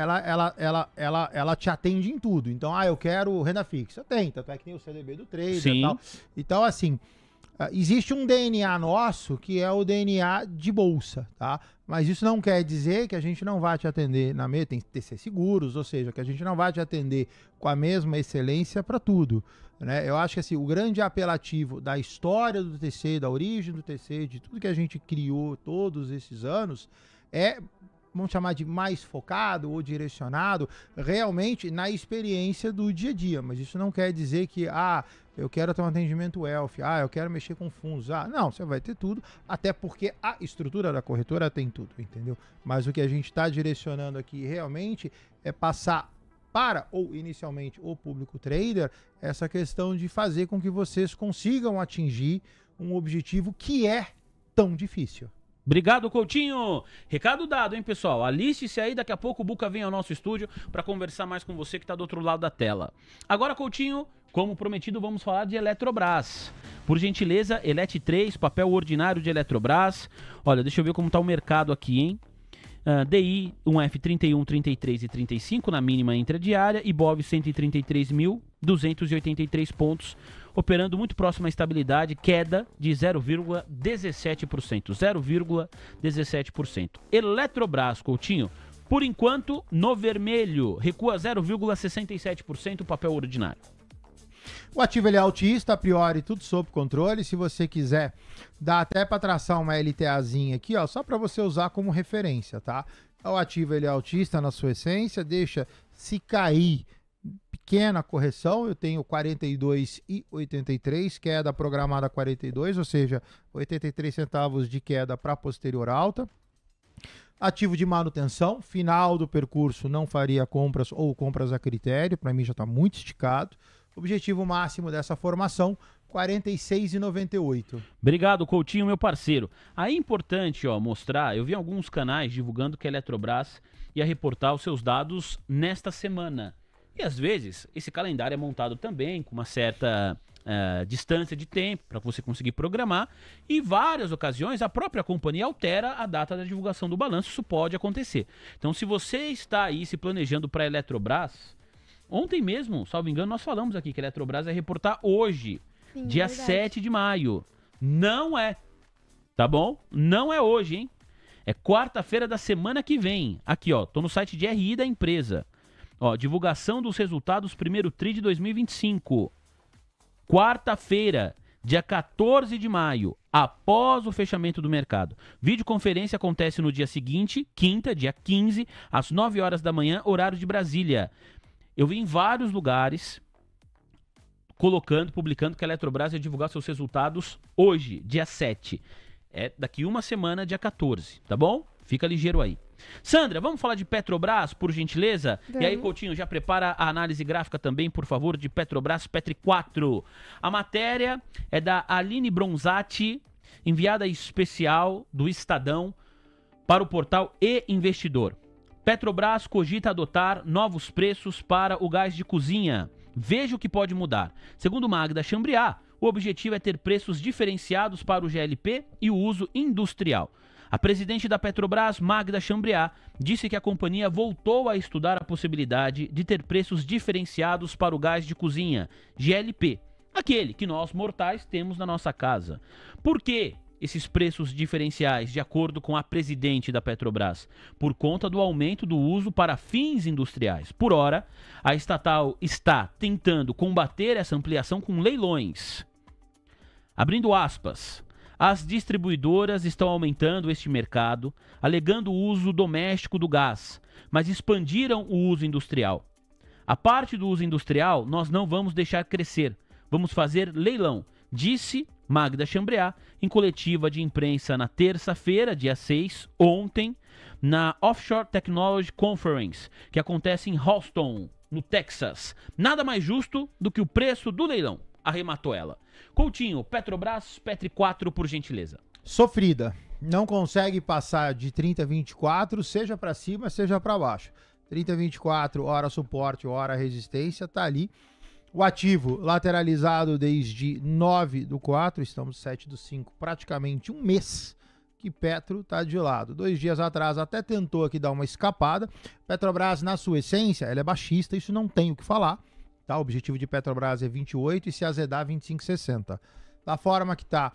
ela te atende em tudo. Então, eu quero renda fixa. Tem, tanto é que tem o CDB do trader e tal. Então, assim, existe um DNA nosso que é o DNA de bolsa, tá? Mas isso não quer dizer que a gente não vai te atender na mesa, tem TC Seguros, ou seja, que a gente não vai te atender com a mesma excelência para tudo, né? Eu acho que assim, o grande apelativo da história do TC, da origem do TC, de tudo que a gente criou todos esses anos, vamos chamar de mais focado ou direcionado realmente na experiência do dia a dia. Mas isso não quer dizer que, eu quero ter um atendimento wealth, eu quero mexer com fundos. Não, você vai ter tudo, até porque a estrutura da corretora tem tudo, entendeu? Mas o que a gente está direcionando aqui realmente é passar para, ou inicialmente, o público trader, essa questão de fazer com que vocês consigam atingir um objetivo que é tão difícil. Obrigado, Coutinho. Recado dado, hein, pessoal? Aliste-se aí, daqui a pouco o Buca vem ao nosso estúdio para conversar mais com você que está do outro lado da tela. Agora, Coutinho, como prometido, vamos falar de Eletrobras. Por gentileza, Elet 3, papel ordinário de Eletrobras. Olha, deixa eu ver como está o mercado aqui, hein? DI 1F 31, 33 e 35 na mínima intradiária, IBOV 133.000 283 pontos, operando muito próximo à estabilidade, queda de 0,17%. 0,17%. Eletrobras, Coutinho, por enquanto, no vermelho, recua 0,67% o papel ordinário. O ativo ele é altista, a priori tudo sob controle. Se você quiser, dá até para traçar uma LTAzinha aqui, ó, só para você usar como referência, tá? O ativo ele é altista na sua essência, deixa se cair pequena correção, eu tenho 42,83, queda programada 42, ou seja, 83 centavos de queda para posterior alta. Ativo de manutenção, final do percurso não faria compras ou compras a critério, para mim já está muito esticado. Objetivo máximo dessa formação, 46,98. Obrigado, Coutinho, meu parceiro. Aí é importante mostrar, eu vi alguns canais divulgando que a Eletrobras ia reportar os seus dados nesta semana. E às vezes esse calendário é montado também com uma certa distância de tempo para você conseguir programar. E em várias ocasiões a própria companhia altera a data da divulgação do balanço, isso pode acontecer. Então se você está aí se planejando para a Eletrobras... Ontem mesmo, salvo engano, nós falamos aqui que a Eletrobras vai reportar hoje, sim, dia 7 de maio. Não é, tá bom? Não é hoje, hein? É quarta-feira da semana que vem. Aqui, ó, tô no site de RI da empresa. Ó, divulgação dos resultados primeiro TRI de 2025. Quarta-feira, dia 14 de maio, após o fechamento do mercado. Videoconferência acontece no dia seguinte, quinta, dia 15, às 9 horas da manhã, horário de Brasília. Eu vi em vários lugares publicando que a Eletrobras ia divulgar seus resultados hoje, dia 7. É daqui uma semana, dia 14, tá bom? Fica ligeiro aí. Sandra, vamos falar de Petrobras, por gentileza? Vamos. E aí, Coutinho, já prepara a análise gráfica também, por favor, de Petrobras Petri 4. A matéria é da Aline Bronzatti, enviada especial do Estadão para o portal E-Investidor. Petrobras cogita adotar novos preços para o gás de cozinha. Veja o que pode mudar. Segundo Magda Chambriard, o objetivo é ter preços diferenciados para o GLP e o uso industrial. A presidente da Petrobras, Magda Chambriard, disse que a companhia voltou a estudar a possibilidade de ter preços diferenciados para o gás de cozinha, GLP, aquele que nós mortais temos na nossa casa. Por quê? Esses preços diferenciais, de acordo com a presidente da Petrobras, por conta do aumento do uso para fins industriais. Por ora, a estatal está tentando combater essa ampliação com leilões. Abrindo aspas, as distribuidoras estão aumentando este mercado, alegando o uso doméstico do gás, mas expandiram o uso industrial. A parte do uso industrial nós não vamos deixar crescer, vamos fazer leilão, disse Magda Chambriard, em coletiva de imprensa na terça-feira, dia 6, ontem, na Offshore Technology Conference, que acontece em Houston, no Texas. Nada mais justo do que o preço do leilão, arrematou ela. Coutinho, Petrobras, Petri 4, por gentileza. Sofrida. Não consegue passar de 30,24, seja para cima, seja para baixo. 30,24, hora suporte, hora resistência, tá ali. O ativo lateralizado desde 9/4, estamos 7/5, praticamente um mês que Petro está de lado. 2 dias atrás até tentou aqui dar uma escapada. Petrobras, na sua essência, ela é baixista, isso não tem o que falar. Tá? O objetivo de Petrobras é 28 e se azedar 25,60. Da forma que está,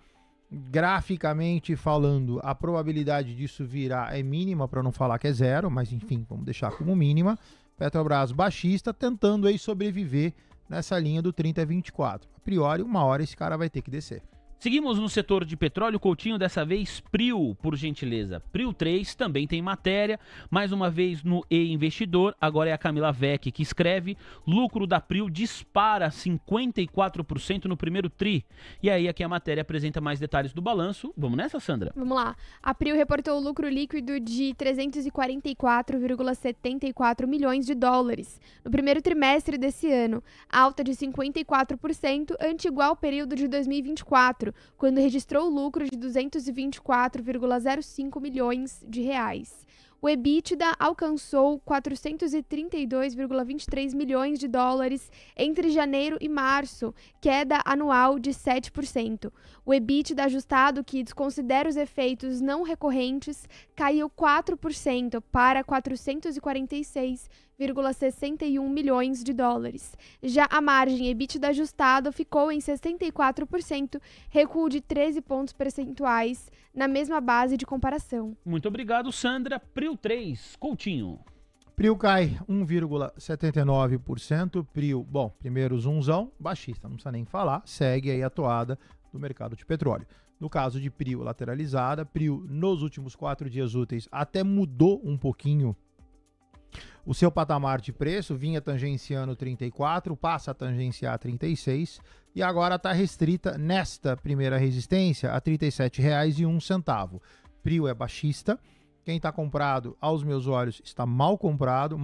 graficamente falando, a probabilidade disso virar é mínima, para não falar que é zero, mas enfim, vamos deixar como mínima. Petrobras baixista tentando aí sobreviver nessa linha do 30,24. A priori, uma hora esse cara vai ter que descer. Seguimos no setor de petróleo, Coutinho, dessa vez PRIO, por gentileza. PRIO 3 também tem matéria, mais uma vez no E-Investidor, agora é a Camila Vec que escreve, lucro da PRIO dispara 54% no primeiro TRI. E aí aqui a matéria apresenta mais detalhes do balanço. Vamos nessa, Sandra? Vamos lá. A PRIO reportou lucro líquido de 344,74 milhões de dólares no primeiro trimestre desse ano, alta de 54% ante igual período de 2024, quando registrou lucro de 224,05 milhões de reais. O EBITDA alcançou 432,23 milhões de dólares entre janeiro e março, queda anual de 7%. O EBITDA ajustado, que desconsidera os efeitos não recorrentes, caiu 4% para 446,5 1,61 milhões de dólares. Já a margem EBITDA ajustada ficou em 64%, recuo de 13 pontos percentuais na mesma base de comparação. Muito obrigado, Sandra. Prio 3, Coutinho. Prio cai 1,79%. Prio, bom, primeiro zoomzão, baixista, não precisa nem falar, segue aí a toada do mercado de petróleo. No caso de Prio lateralizada, Prio nos últimos 4 dias úteis até mudou um pouquinho o seu patamar de preço, vinha tangenciando 34, passa a tangenciar 36 e agora está restrita nesta primeira resistência a R$ 37,01. Prio é baixista. Quem está comprado, aos meus olhos, está mal comprado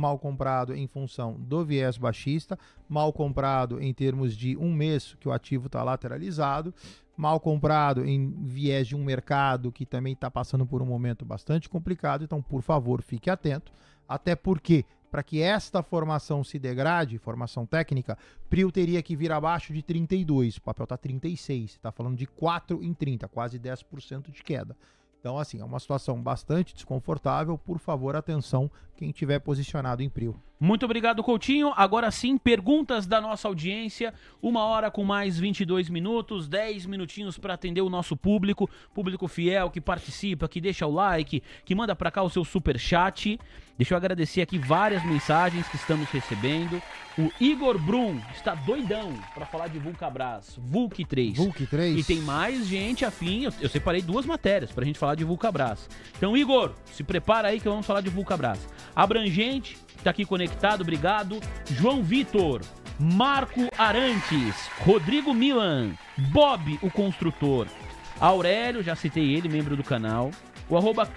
em função do viés baixista, mal comprado em termos de um mês que o ativo está lateralizado, mal comprado em viés de um mercado que também está passando por um momento bastante complicado. Então, por favor, fique atento, até porque, para que esta formação se degrade, formação técnica, Prio teria que vir abaixo de 32, o papel está 36, está falando de 4 em 30, quase 10% de queda. Então, assim, é uma situação bastante desconfortável. Por favor, atenção, quem estiver posicionado em Prio. Muito obrigado, Coutinho. Agora sim, perguntas da nossa audiência. 1h com mais 22 minutos, 10 minutinhos para atender o nosso público fiel, que participa, que deixa o like, que manda para cá o seu superchat. Deixa eu agradecer aqui várias mensagens que estamos recebendo. O Igor Brum está doidão para falar de Vulcabras, Vulc 3. Vulc 3. E tem mais gente afim. Eu separei 2 matérias para a gente falar de Vulcabras. Então, Igor, se prepara aí que vamos falar de Vulcabras. Abrangente, tá aqui conectado, obrigado. João Vitor, Marco Arantes, Rodrigo Milan, Bob, o construtor. Aurélio, já citei ele, membro do canal. O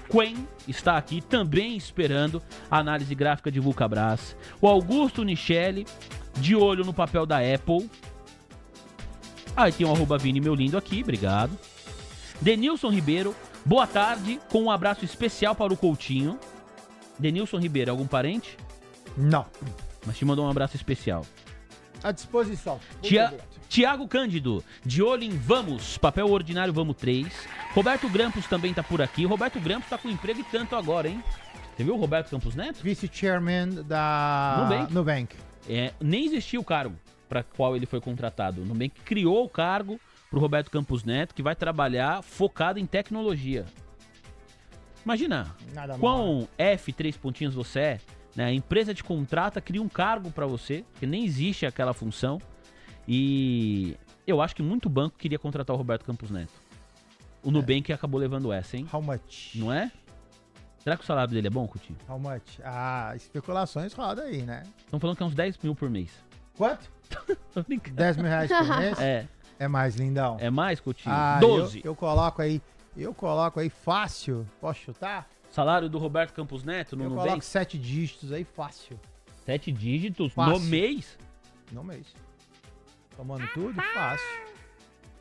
@Quen está aqui também esperando a análise gráfica de Vulcabras. O Augusto Nichelle, de olho no papel da Apple. Aí tem o @Vini, meu lindo aqui, obrigado. Denilson Ribeiro, boa tarde, com um abraço especial para o Coutinho. Denilson Ribeiro, algum parente? Não. Mas te mandou um abraço especial. À disposição. Tiago Cândido, de olho em Vamos, papel ordinário Vamos 3. Roberto Grampos também tá por aqui. Roberto Grampos tá com emprego e tanto agora, hein? Você viu o Roberto Campos Neto? Vice-chairman da Nubank. Nem existia o cargo para qual ele foi contratado. O Nubank criou o cargo pro Roberto Campos Neto, que vai trabalhar focado em tecnologia. Imagina, quão F3 pontinhos você é, né? A empresa te contrata, cria um cargo para você, que nem existe aquela função. E eu acho que muito banco queria contratar o Roberto Campos Neto. O Nubank acabou levando essa, hein? How much? Não é? Será que o salário dele é bom, Coutinho? How much? Ah, especulações roda aí, né? Estão falando que é uns 10 mil por mês. Quanto? 10 mil reais por mês? É. É mais, lindão. É mais, Coutinho? Ah, 12. Eu coloco aí fácil. Posso chutar? Salário do Roberto Campos Neto no Nubank? Eu coloco 7 dígitos aí fácil. 7 dígitos fácil. No mês? No mês. Tomando tudo, fácil.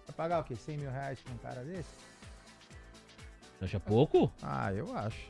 Vai pagar o quê? 100 mil reais pra um cara desse? Você acha pouco? Ah, eu acho.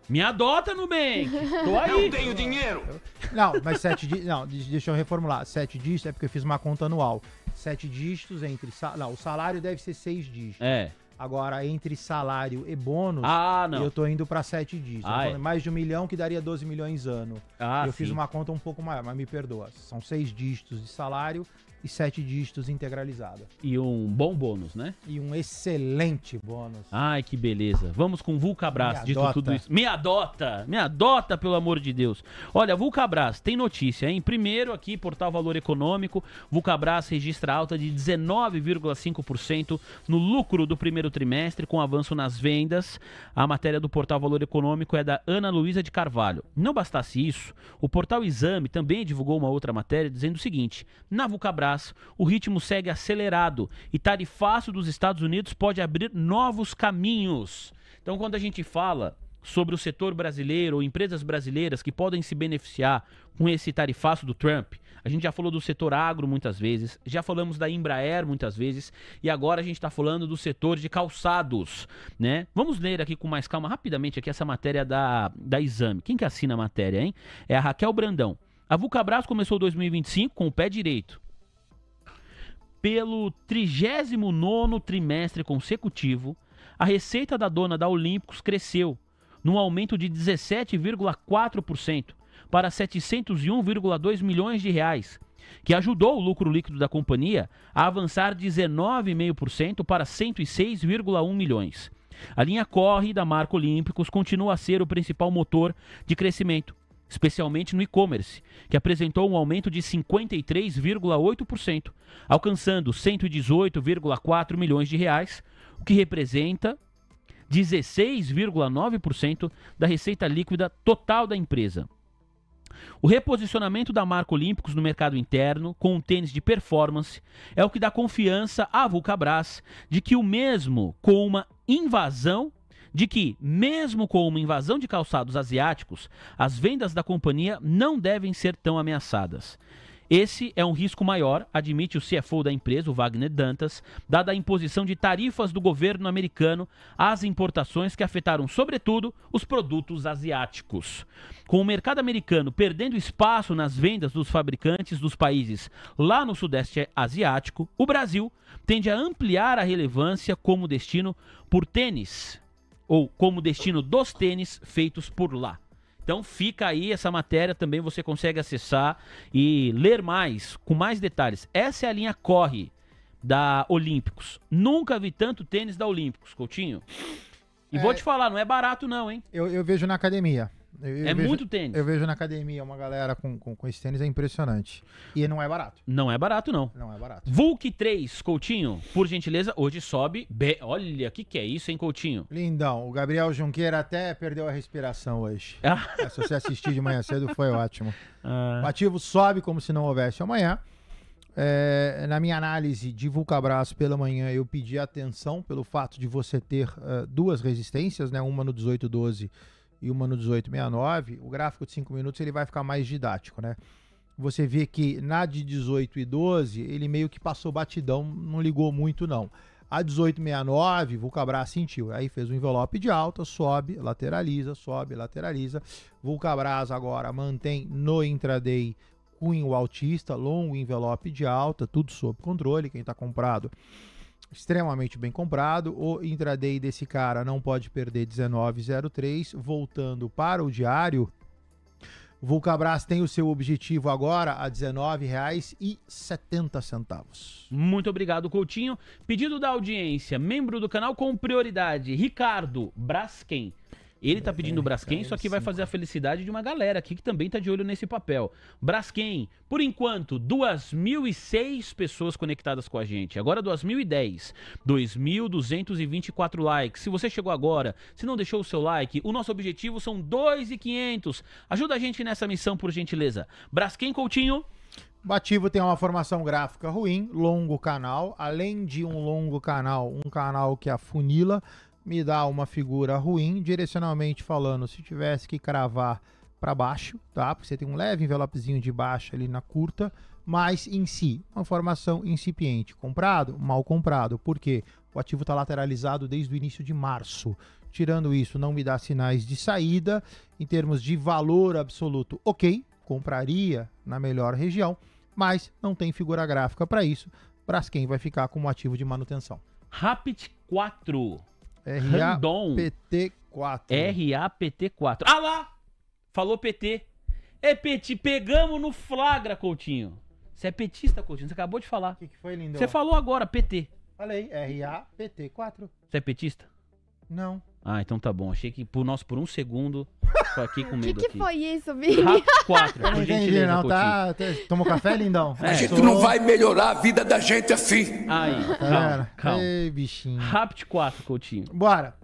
Me adota, Nubank! Tô aí! Não tenho dinheiro! Não, mas 7 dígitos... Não, deixa eu reformular. 7 dígitos é porque eu fiz uma conta anual. 7 dígitos entre... Não, o salário deve ser 6 dígitos. É. Agora, entre salário e bônus, não. eu tô indo pra 7 dígitos. Mais de 1 milhão, que daria 12 milhões ano. Eu fiz uma conta um pouco maior, mas me perdoa. São 6 dígitos de salário e 7 dígitos integralizada. E um bom bônus, né? E um excelente bônus. Ai, que beleza. Vamos com Vulcabras, dito tudo isso. Me adota, pelo amor de Deus. Olha, Vulcabras, tem notícia, hein? Primeiro aqui, Portal Valor Econômico, Vulcabras registra alta de 19,5% no lucro do primeiro trimestre, com avanço nas vendas. A matéria do Portal Valor Econômico é da Ana Luísa de Carvalho. Não bastasse isso, o Portal Exame também divulgou uma outra matéria dizendo o seguinte: na Vulcabras, o ritmo segue acelerado e tarifaço dos Estados Unidos pode abrir novos caminhos. Então, quando a gente fala sobre o setor brasileiro ou empresas brasileiras que podem se beneficiar com esse tarifaço do Trump, a gente já falou do setor agro muitas vezes, já falamos da Embraer muitas vezes e agora a gente está falando do setor de calçados, né? Vamos ler aqui com mais calma rapidamente aqui essa matéria da Exame. Quem que assina a matéria, hein? É a Raquel Brandão. A Vulcabras começou 2025 com o pé direito. Pelo 39º trimestre consecutivo, a receita da dona da Olímpicos cresceu, num aumento de 17,4%, para 701,2 milhões de reais, que ajudou o lucro líquido da companhia a avançar 19,5% para 106,1 milhões. A linha Corre da marca Olímpicos continua a ser o principal motor de crescimento, especialmente no e-commerce, que apresentou um aumento de 53,8%, alcançando 118,4 milhões de reais, o que representa 16,9% da receita líquida total da empresa. O reposicionamento da marca Olímpicos no mercado interno, com um tênis de performance, é o que dá confiança à Vulcabras de que mesmo com uma invasão de calçados asiáticos, as vendas da companhia não devem ser tão ameaçadas. Esse é um risco maior, admite o CFO da empresa, o Wagner Dantas, dada a imposição de tarifas do governo americano às importações que afetaram, sobretudo, os produtos asiáticos. Com o mercado americano perdendo espaço nas vendas dos fabricantes dos países lá no Sudeste Asiático, o Brasil tende a ampliar a relevância como destino por tênis, ou como destino dos tênis feitos por lá. Então fica aí essa matéria, também você consegue acessar e ler mais, com mais detalhes. Essa é a linha Corre da Olímpicos. Nunca vi tanto tênis da Olímpicos, Coutinho. E vou te falar, não é barato não, hein? Eu vejo na academia. Eu vejo, muito tênis. Eu vejo na academia uma galera com esse tênis, é impressionante. E não é barato. Não é barato, não. Não é barato. Vulk 3, Coutinho, por gentileza, hoje sobe. Olha, o que é isso, hein, Coutinho? Lindão. O Gabriel Junqueira até perdeu a respiração hoje. Se você assistir de manhã cedo, foi ótimo. O ativo sobe como se não houvesse amanhã. Na minha análise de Vulcabras pela manhã, eu pedi atenção pelo fato de você ter duas resistências, né? Uma no 18,12 e uma no 18,69, o gráfico de 5 minutos ele vai ficar mais didático, né? Você vê que na de 18,12 ele meio que passou batidão, não ligou muito não. A 18,69, Vulcabras sentiu, aí fez um envelope de alta, sobe, lateraliza, sobe, lateraliza. Vulcabras agora mantém no intraday cunho altista, longo envelope de alta, tudo sob controle, quem está comprado extremamente bem comprado. O intraday desse cara não pode perder 19,03. Voltando para o diário, o Vulcabras tem o seu objetivo agora a R$ 19,70. Muito obrigado, Coutinho. Pedido da audiência, membro do canal com prioridade, Ricardo Braskem. Ele tá pedindo o Braskem, só que vai fazer a felicidade de uma galera aqui que também tá de olho nesse papel. Braskem, por enquanto, 2.006 pessoas conectadas com a gente. Agora 2.010, 2.224 likes. Se você chegou agora, se não deixou o seu like, o nosso objetivo são 2.500. Ajuda a gente nessa missão, por gentileza. Braskem, Coutinho. O ativo tem uma formação gráfica ruim, longo canal. Além de um longo canal, um canal que afunila, me dá uma figura ruim, direcionalmente falando, se tivesse que cravar para baixo, tá? Porque você tem um leve envelopezinho de baixa ali na curta, mas em si, uma formação incipiente. Comprado? Mal comprado. Por quê? O ativo está lateralizado desde o início de março. Tirando isso, não me dá sinais de saída. Em termos de valor absoluto, ok, compraria na melhor região, mas não tem figura gráfica para isso. Braskem vai ficar como ativo de manutenção. Rapid 4. RAPT4. RAPT4. Ah lá! Falou PT. É PT. Pegamos no flagra, Coutinho. Você é petista, Coutinho. Você acabou de falar. O que foi, Lindão? Você falou agora, PT. Falei, RAPT4. Você é petista? Não. Ah, então tá bom. Achei que por um segundo fiquei com medo. O que foi isso, Vini? RAP4, eu não entendi, não. Tomou café, Lindão? A gente não vai melhorar a vida da gente assim. Aí, calma. Ei, bichinho. RAPT4, Coutinho. Bora.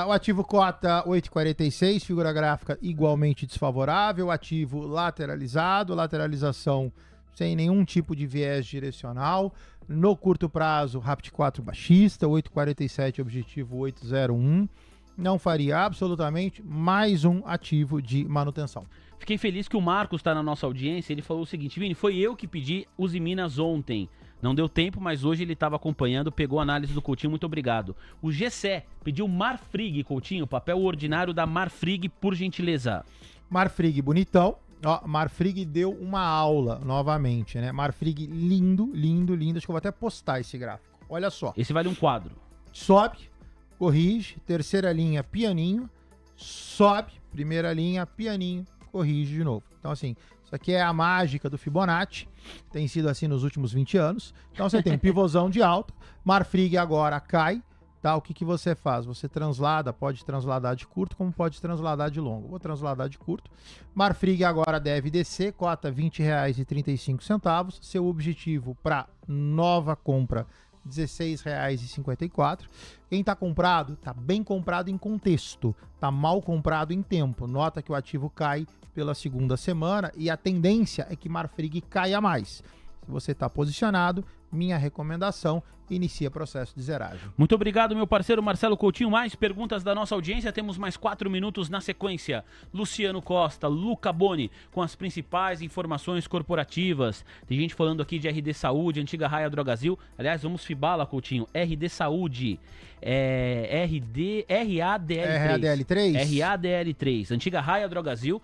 O ativo cota 8,46, figura gráfica igualmente desfavorável, ativo lateralizado, lateralização sem nenhum tipo de viés direcional. No curto prazo, RAPT4 baixista, 8,47, objetivo 8,01. Não faria absolutamente mais um ativo de manutenção. Fiquei feliz que o Marcos está na nossa audiência. Ele falou o seguinte: Vini, foi eu que pedi os Minas ontem. Não deu tempo, mas hoje ele estava acompanhando, pegou a análise do Coutinho, muito obrigado. O Gessé pediu Marfrig, Coutinho, papel ordinário da Marfrig, por gentileza. Marfrig, bonitão. Ó, Marfrig deu uma aula novamente, né? Marfrig lindo, lindo, lindo. Acho que eu vou até postar esse gráfico. Olha só. Esse vale um quadro. Sobe, corrige, terceira linha, pianinho, sobe, primeira linha, pianinho, corrige de novo. Então, assim, isso aqui é a mágica do Fibonacci, tem sido assim nos últimos 20 anos. Então, você tem um pivôzão de alta, Marfrig agora cai, tá? O que você faz? Você translada, pode transladar de curto, como pode transladar de longo. Vou transladar de curto. Marfrig agora deve descer, cota R$ 20,35. Seu objetivo para nova compra, R$ 16,54. Quem está comprado, está bem comprado em contexto, está mal comprado em tempo. Nota que o ativo cai pela segunda semana e a tendência é que Marfrig caia mais. Se você está posicionado, minha recomendação, inicia processo de zeragem. Muito obrigado, meu parceiro Marcelo Coutinho. Mais perguntas da nossa audiência, temos mais 4 minutos na sequência. Luciano Costa, Luca Boni, com as principais informações corporativas. Tem gente falando aqui de RD Saúde, antiga Raia Drogazil. Aliás, vamos fibá-la, Coutinho. RD Saúde, RADL3. RADL3, antiga Raia Drogazil.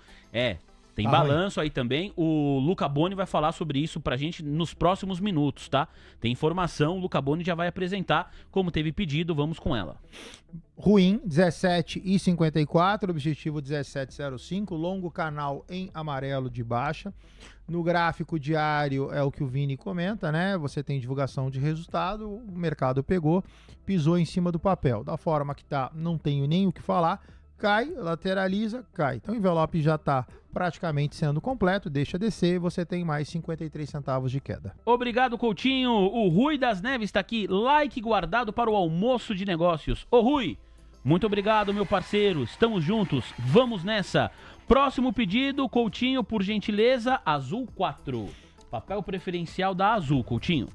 Tem balanço aí também. O Luca Boni vai falar sobre isso pra gente nos próximos minutos, tá? Tem informação, o Luca Boni já vai apresentar. Como teve pedido, vamos com ela. Ruim, 17,54, objetivo 17,05, longo canal em amarelo de baixa. No gráfico diário é o que o Vini comenta, né? Você tem divulgação de resultado, o mercado pegou, pisou em cima do papel. Da forma que tá, não tenho nem o que falar. Cai, lateraliza, cai. Então o envelope já está praticamente sendo completo, deixa descer, você tem mais 53 centavos de queda. Obrigado, Coutinho. O Rui das Neves está aqui, like guardado para o almoço de negócios. Ô Rui, muito obrigado, meu parceiro, estamos juntos, vamos nessa. Próximo pedido, Coutinho, por gentileza, Azul 4. Papel preferencial da Azul, Coutinho.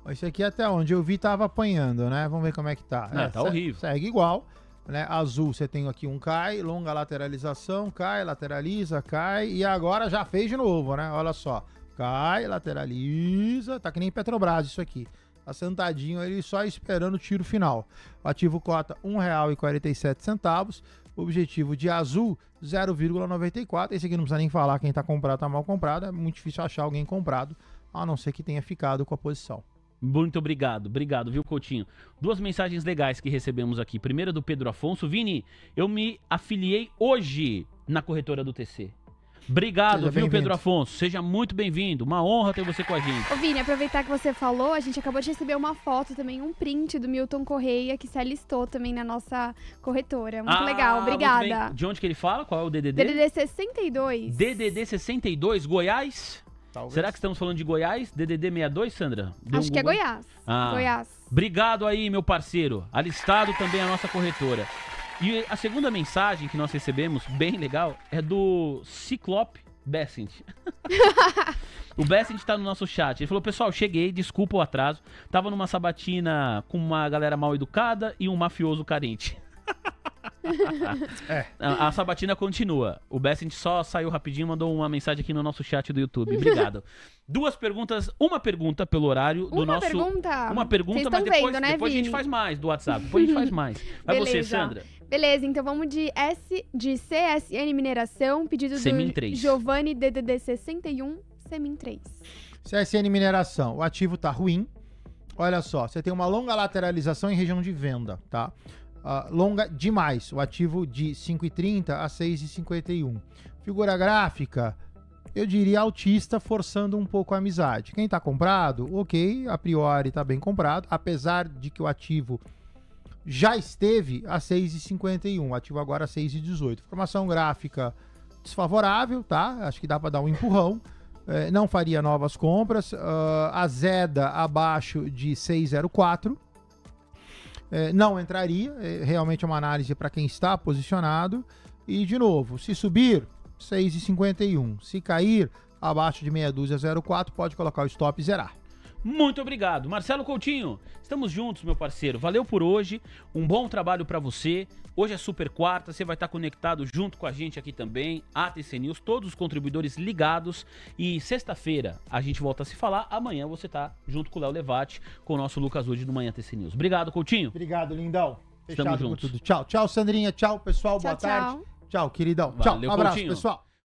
Esse aqui até onde eu vi tava apanhando, né? Vamos ver como é que tá. Tá horrível. Segue igual. Né? Azul, você tem aqui um cai, longa lateralização, cai, lateraliza, cai, e agora já fez de novo, né? Olha só, cai, lateraliza, tá que nem Petrobras isso aqui. Tá sentadinho ali só esperando o tiro final. O ativo cota R$ 1,47, objetivo de Azul 0,94. Esse aqui não precisa nem falar, quem tá comprado tá mal comprado, é muito difícil achar alguém comprado, a não ser que tenha ficado com a posição. Muito obrigado, viu, Coutinho? 2 mensagens legais que recebemos aqui. Primeira do Pedro Afonso. Vini, eu me afiliei hoje na corretora do TC. Obrigado, viu, Pedro Afonso? Seja muito bem-vindo. Uma honra ter você com a gente. Ô, Vini, aproveitar que você falou, a gente acabou de receber uma foto também, um print do Milton Correia, que se alistou também na nossa corretora. Muito legal, obrigada. De onde que ele fala? Qual é o DDD? DDD 62. DDD 62, Goiás? Talvez. Será que estamos falando de Goiás? DDD 62, Sandra? Acho que é Goiás. Goiás. Obrigado aí, meu parceiro. Alistado também a nossa corretora. E a segunda mensagem que nós recebemos, bem legal, é do Ciclope Bessent. O Bessent tá no nosso chat. Ele falou, pessoal, cheguei, desculpa o atraso. Tava numa sabatina com uma galera mal educada e um mafioso carente. A sabatina continua. O Bessent só saiu rapidinho e mandou uma mensagem aqui no nosso chat do YouTube. Obrigado. 2 perguntas, uma pergunta pelo horário do nosso... Uma pergunta, mas depois, vendo, né, depois a gente faz mais do WhatsApp. Depois a gente faz mais. Vai você, Sandra. Beleza, então vamos de CSN Mineração, pedido Semin do 3. Giovanni, DDD 61, Semin 3. CSN Mineração, o ativo tá ruim. Olha só, você tem uma longa lateralização em região de venda, tá? Longa demais, o ativo de 5,30 a 6,51. Figura gráfica, eu diria altista, forçando um pouco a amizade. Quem tá comprado, ok, a priori tá bem comprado, apesar de que o ativo já esteve a 6,51, ativo agora a 6,18. Formação gráfica desfavorável, tá? Acho que dá para dar um empurrão. Não faria novas compras. A Zeda abaixo de 6,04. Não entraria, realmente é uma análise para quem está posicionado. E, de novo, se subir, 6,51. Se cair, abaixo de meia dúzia, 0,4, pode colocar o stop e zerar. Muito obrigado. Marcelo Coutinho, estamos juntos, meu parceiro. Valeu por hoje, um bom trabalho para você. Hoje é super quarta, você vai estar conectado junto com a gente aqui também, ATC News, todos os contribuidores ligados. E sexta-feira a gente volta a se falar. Amanhã você tá junto com o Léo Levati, com o nosso Lucas Hoje do Manhã ATC News. Obrigado, Coutinho. Obrigado, lindão. Estamos juntos. Tchau, tchau, Sandrinha. Tchau, pessoal. Boa tarde. Tchau, queridão. Tchau, um abraço, Coutinho. pessoal.